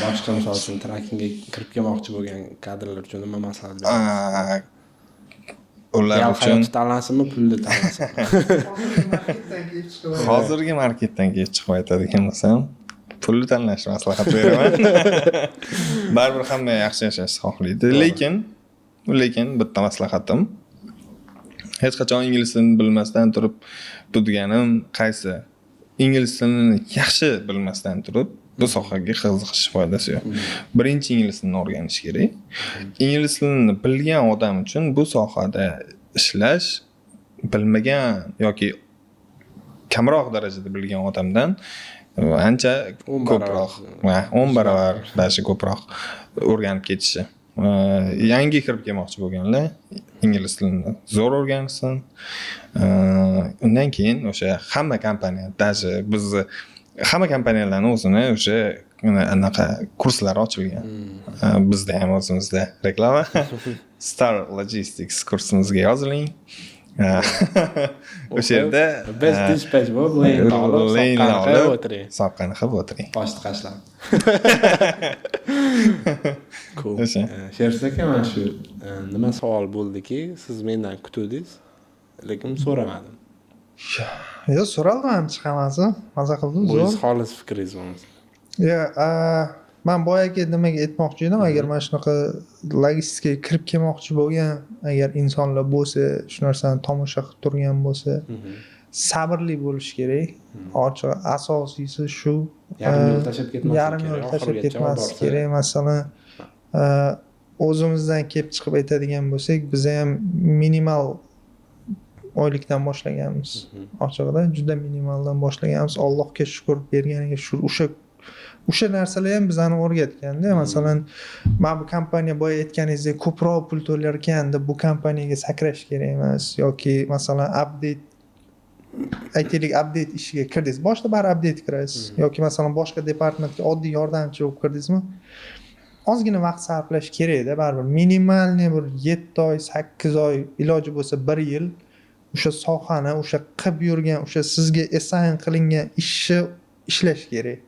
Boshqa misol uchun trackingga kirib kelmoqchi bo'lgan kadrlar uchun nima maslahat berasiz? Ular uchun tanlasinmi, pulni tanlasinmi? Hozirgi marketdan kelib chiqib aytadigan bo'lsam, pulni tanlashni maslahat beraman. Baribir hamma yaxshi yashashni xohlaydi, lekin bitta maslahatim, hech qachon ingliz tilini bilmasdan turib, bu deganim qaysi? Ingliz tilini yaxshi bilmasdan turib, bu sohaga qiziqish foydasi yo'q. Birinchi ingliz tilini o'rganish kerak. Ingliz tilini bilgan odam uchun bu sohada ishlash bilmagan yoki kamroq darajada bilgan odamdan ancha ko'proq, 10 barobar balki ko'proq o'rganib ketishi. Yangi kirib kelmoqchi bo'lganlar ingliz tilini zo'r o'rgansin. Undan keyin o'sha hamma kompaniya, даже bizni hamma kompaniyalarning o'zini o'sha anaqa kurslar ochilgan. Bizda ham o'zimizda reklama. Star Logistics kursimizga yoziling. O'sha yerda best dispatch bo'lib, lane o'tiring. Soqqani qilib o'tiring. Boshni qashlab. Cool. Sherzod aka, mana shu nima savol bo'ldiki, siz mendan kutdingiz, lekin so'ramadim. Yo'q, so'raldim ham chiqamasi. Maza qildim, zo'r. O'zingiz xolis fikringiz bo'lmasa. Men boyagi nimaga aytmoqchi edim, agar mana shunaqa logistikaga kirib kelmoqchi bo'lgan agar insonlar bo'lsa, shu narsani tomosha qilib turgan bo'lsa, sabrli bo'lish kerak. Ochiq asosiysi shu. Yarim yo'l tashlab ketmaslik Yarim yo'l tashlab ketmaslik kerak. Masalan, o'zimizdan kelib chiqib aytadigan bo'lsak, biz ham minimal oylikdan boshlaganmiz. Ochig'ida juda minimaldan boshlaganmiz. Allohga shukr berganiga shu o'sha narsalar ham bizani o'rgatganda. Masalan, men bu kompaniya boya aytganingizdek ko'proq pul to'lar ekan deb bu kompaniyaga sakrash kerak emas yoki masalan update ishiga kirdingiz. Boshda baribir update kirasiz yoki masalan boshqa departamentga oddiy yordamchi bo'lib kirdingizmi? Ozgina vaqt sarflash kerak-da, baribir minimalni bir 7 oy, 8 oy, iloji bo'lsa 1 yil o'sha sohani, o'sha qilib yurgan, o'sha sizga assign qilingan ishni ishlash kerak.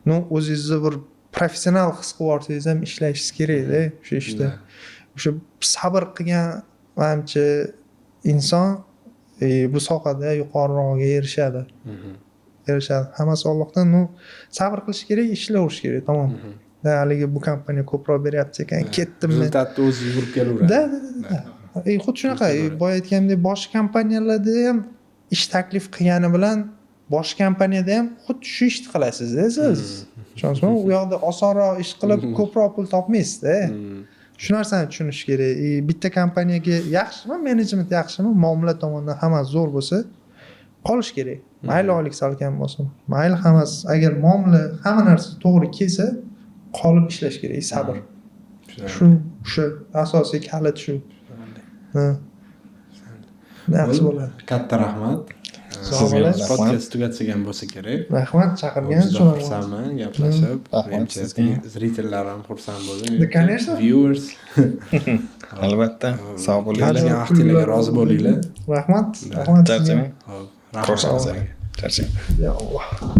No, o'zingizni bir professional his qilib olsangiz ham ishlashingiz kerak-da o'sha ishda. O'sha sabr qilgan manimcha inson bu sohada yuqoriroqga erishadi. Hammasi Allohdan. No, sabr qilish kerak, ishlaverish kerak, tamom. Haligi bu kompaniya ko'proq beryapti ekan, ketdim men. Rezultatni o'zi yurib kelaveradi. Xuddi shunaqa, boya aytgandek, boshqa kompaniyalarda ham ish taklif qilgani bilan boshqa kompaniyada ham xuddi shu ishni qilasiz-da siz. Tushunasizmi? U yoqda osonroq ish qilib ko'proq pul topmaysiz-da. Shu narsani tushunish kerak. Bitta kompaniyaga yaxshimi, menejment yaxshimi, muomala tomonidan hammasi zo'r bo'lsa, qolish kerak. Mayli oylik salkam bo'lsin. Mayli hammasi, agar muomala hamma narsa to'g'ri kelsa, qolib ishlash kerak, sabr. Shu asosiy kalit shu. Yaxshi bo'ladi. Katta rahmat. Podcast tugatsagan bo'lsa kerak. Rahmat chaqirgan uchun. Xursandman gaplashib. Menimcha zritellar ham xursand bo'ldi. Конечно. Viewers. Albatta. Sog' bo'linglar. Vaqtingizga rozi bo'linglar. Rahmat. Charchamang. Rahmat. Charchang. Ya Alloh.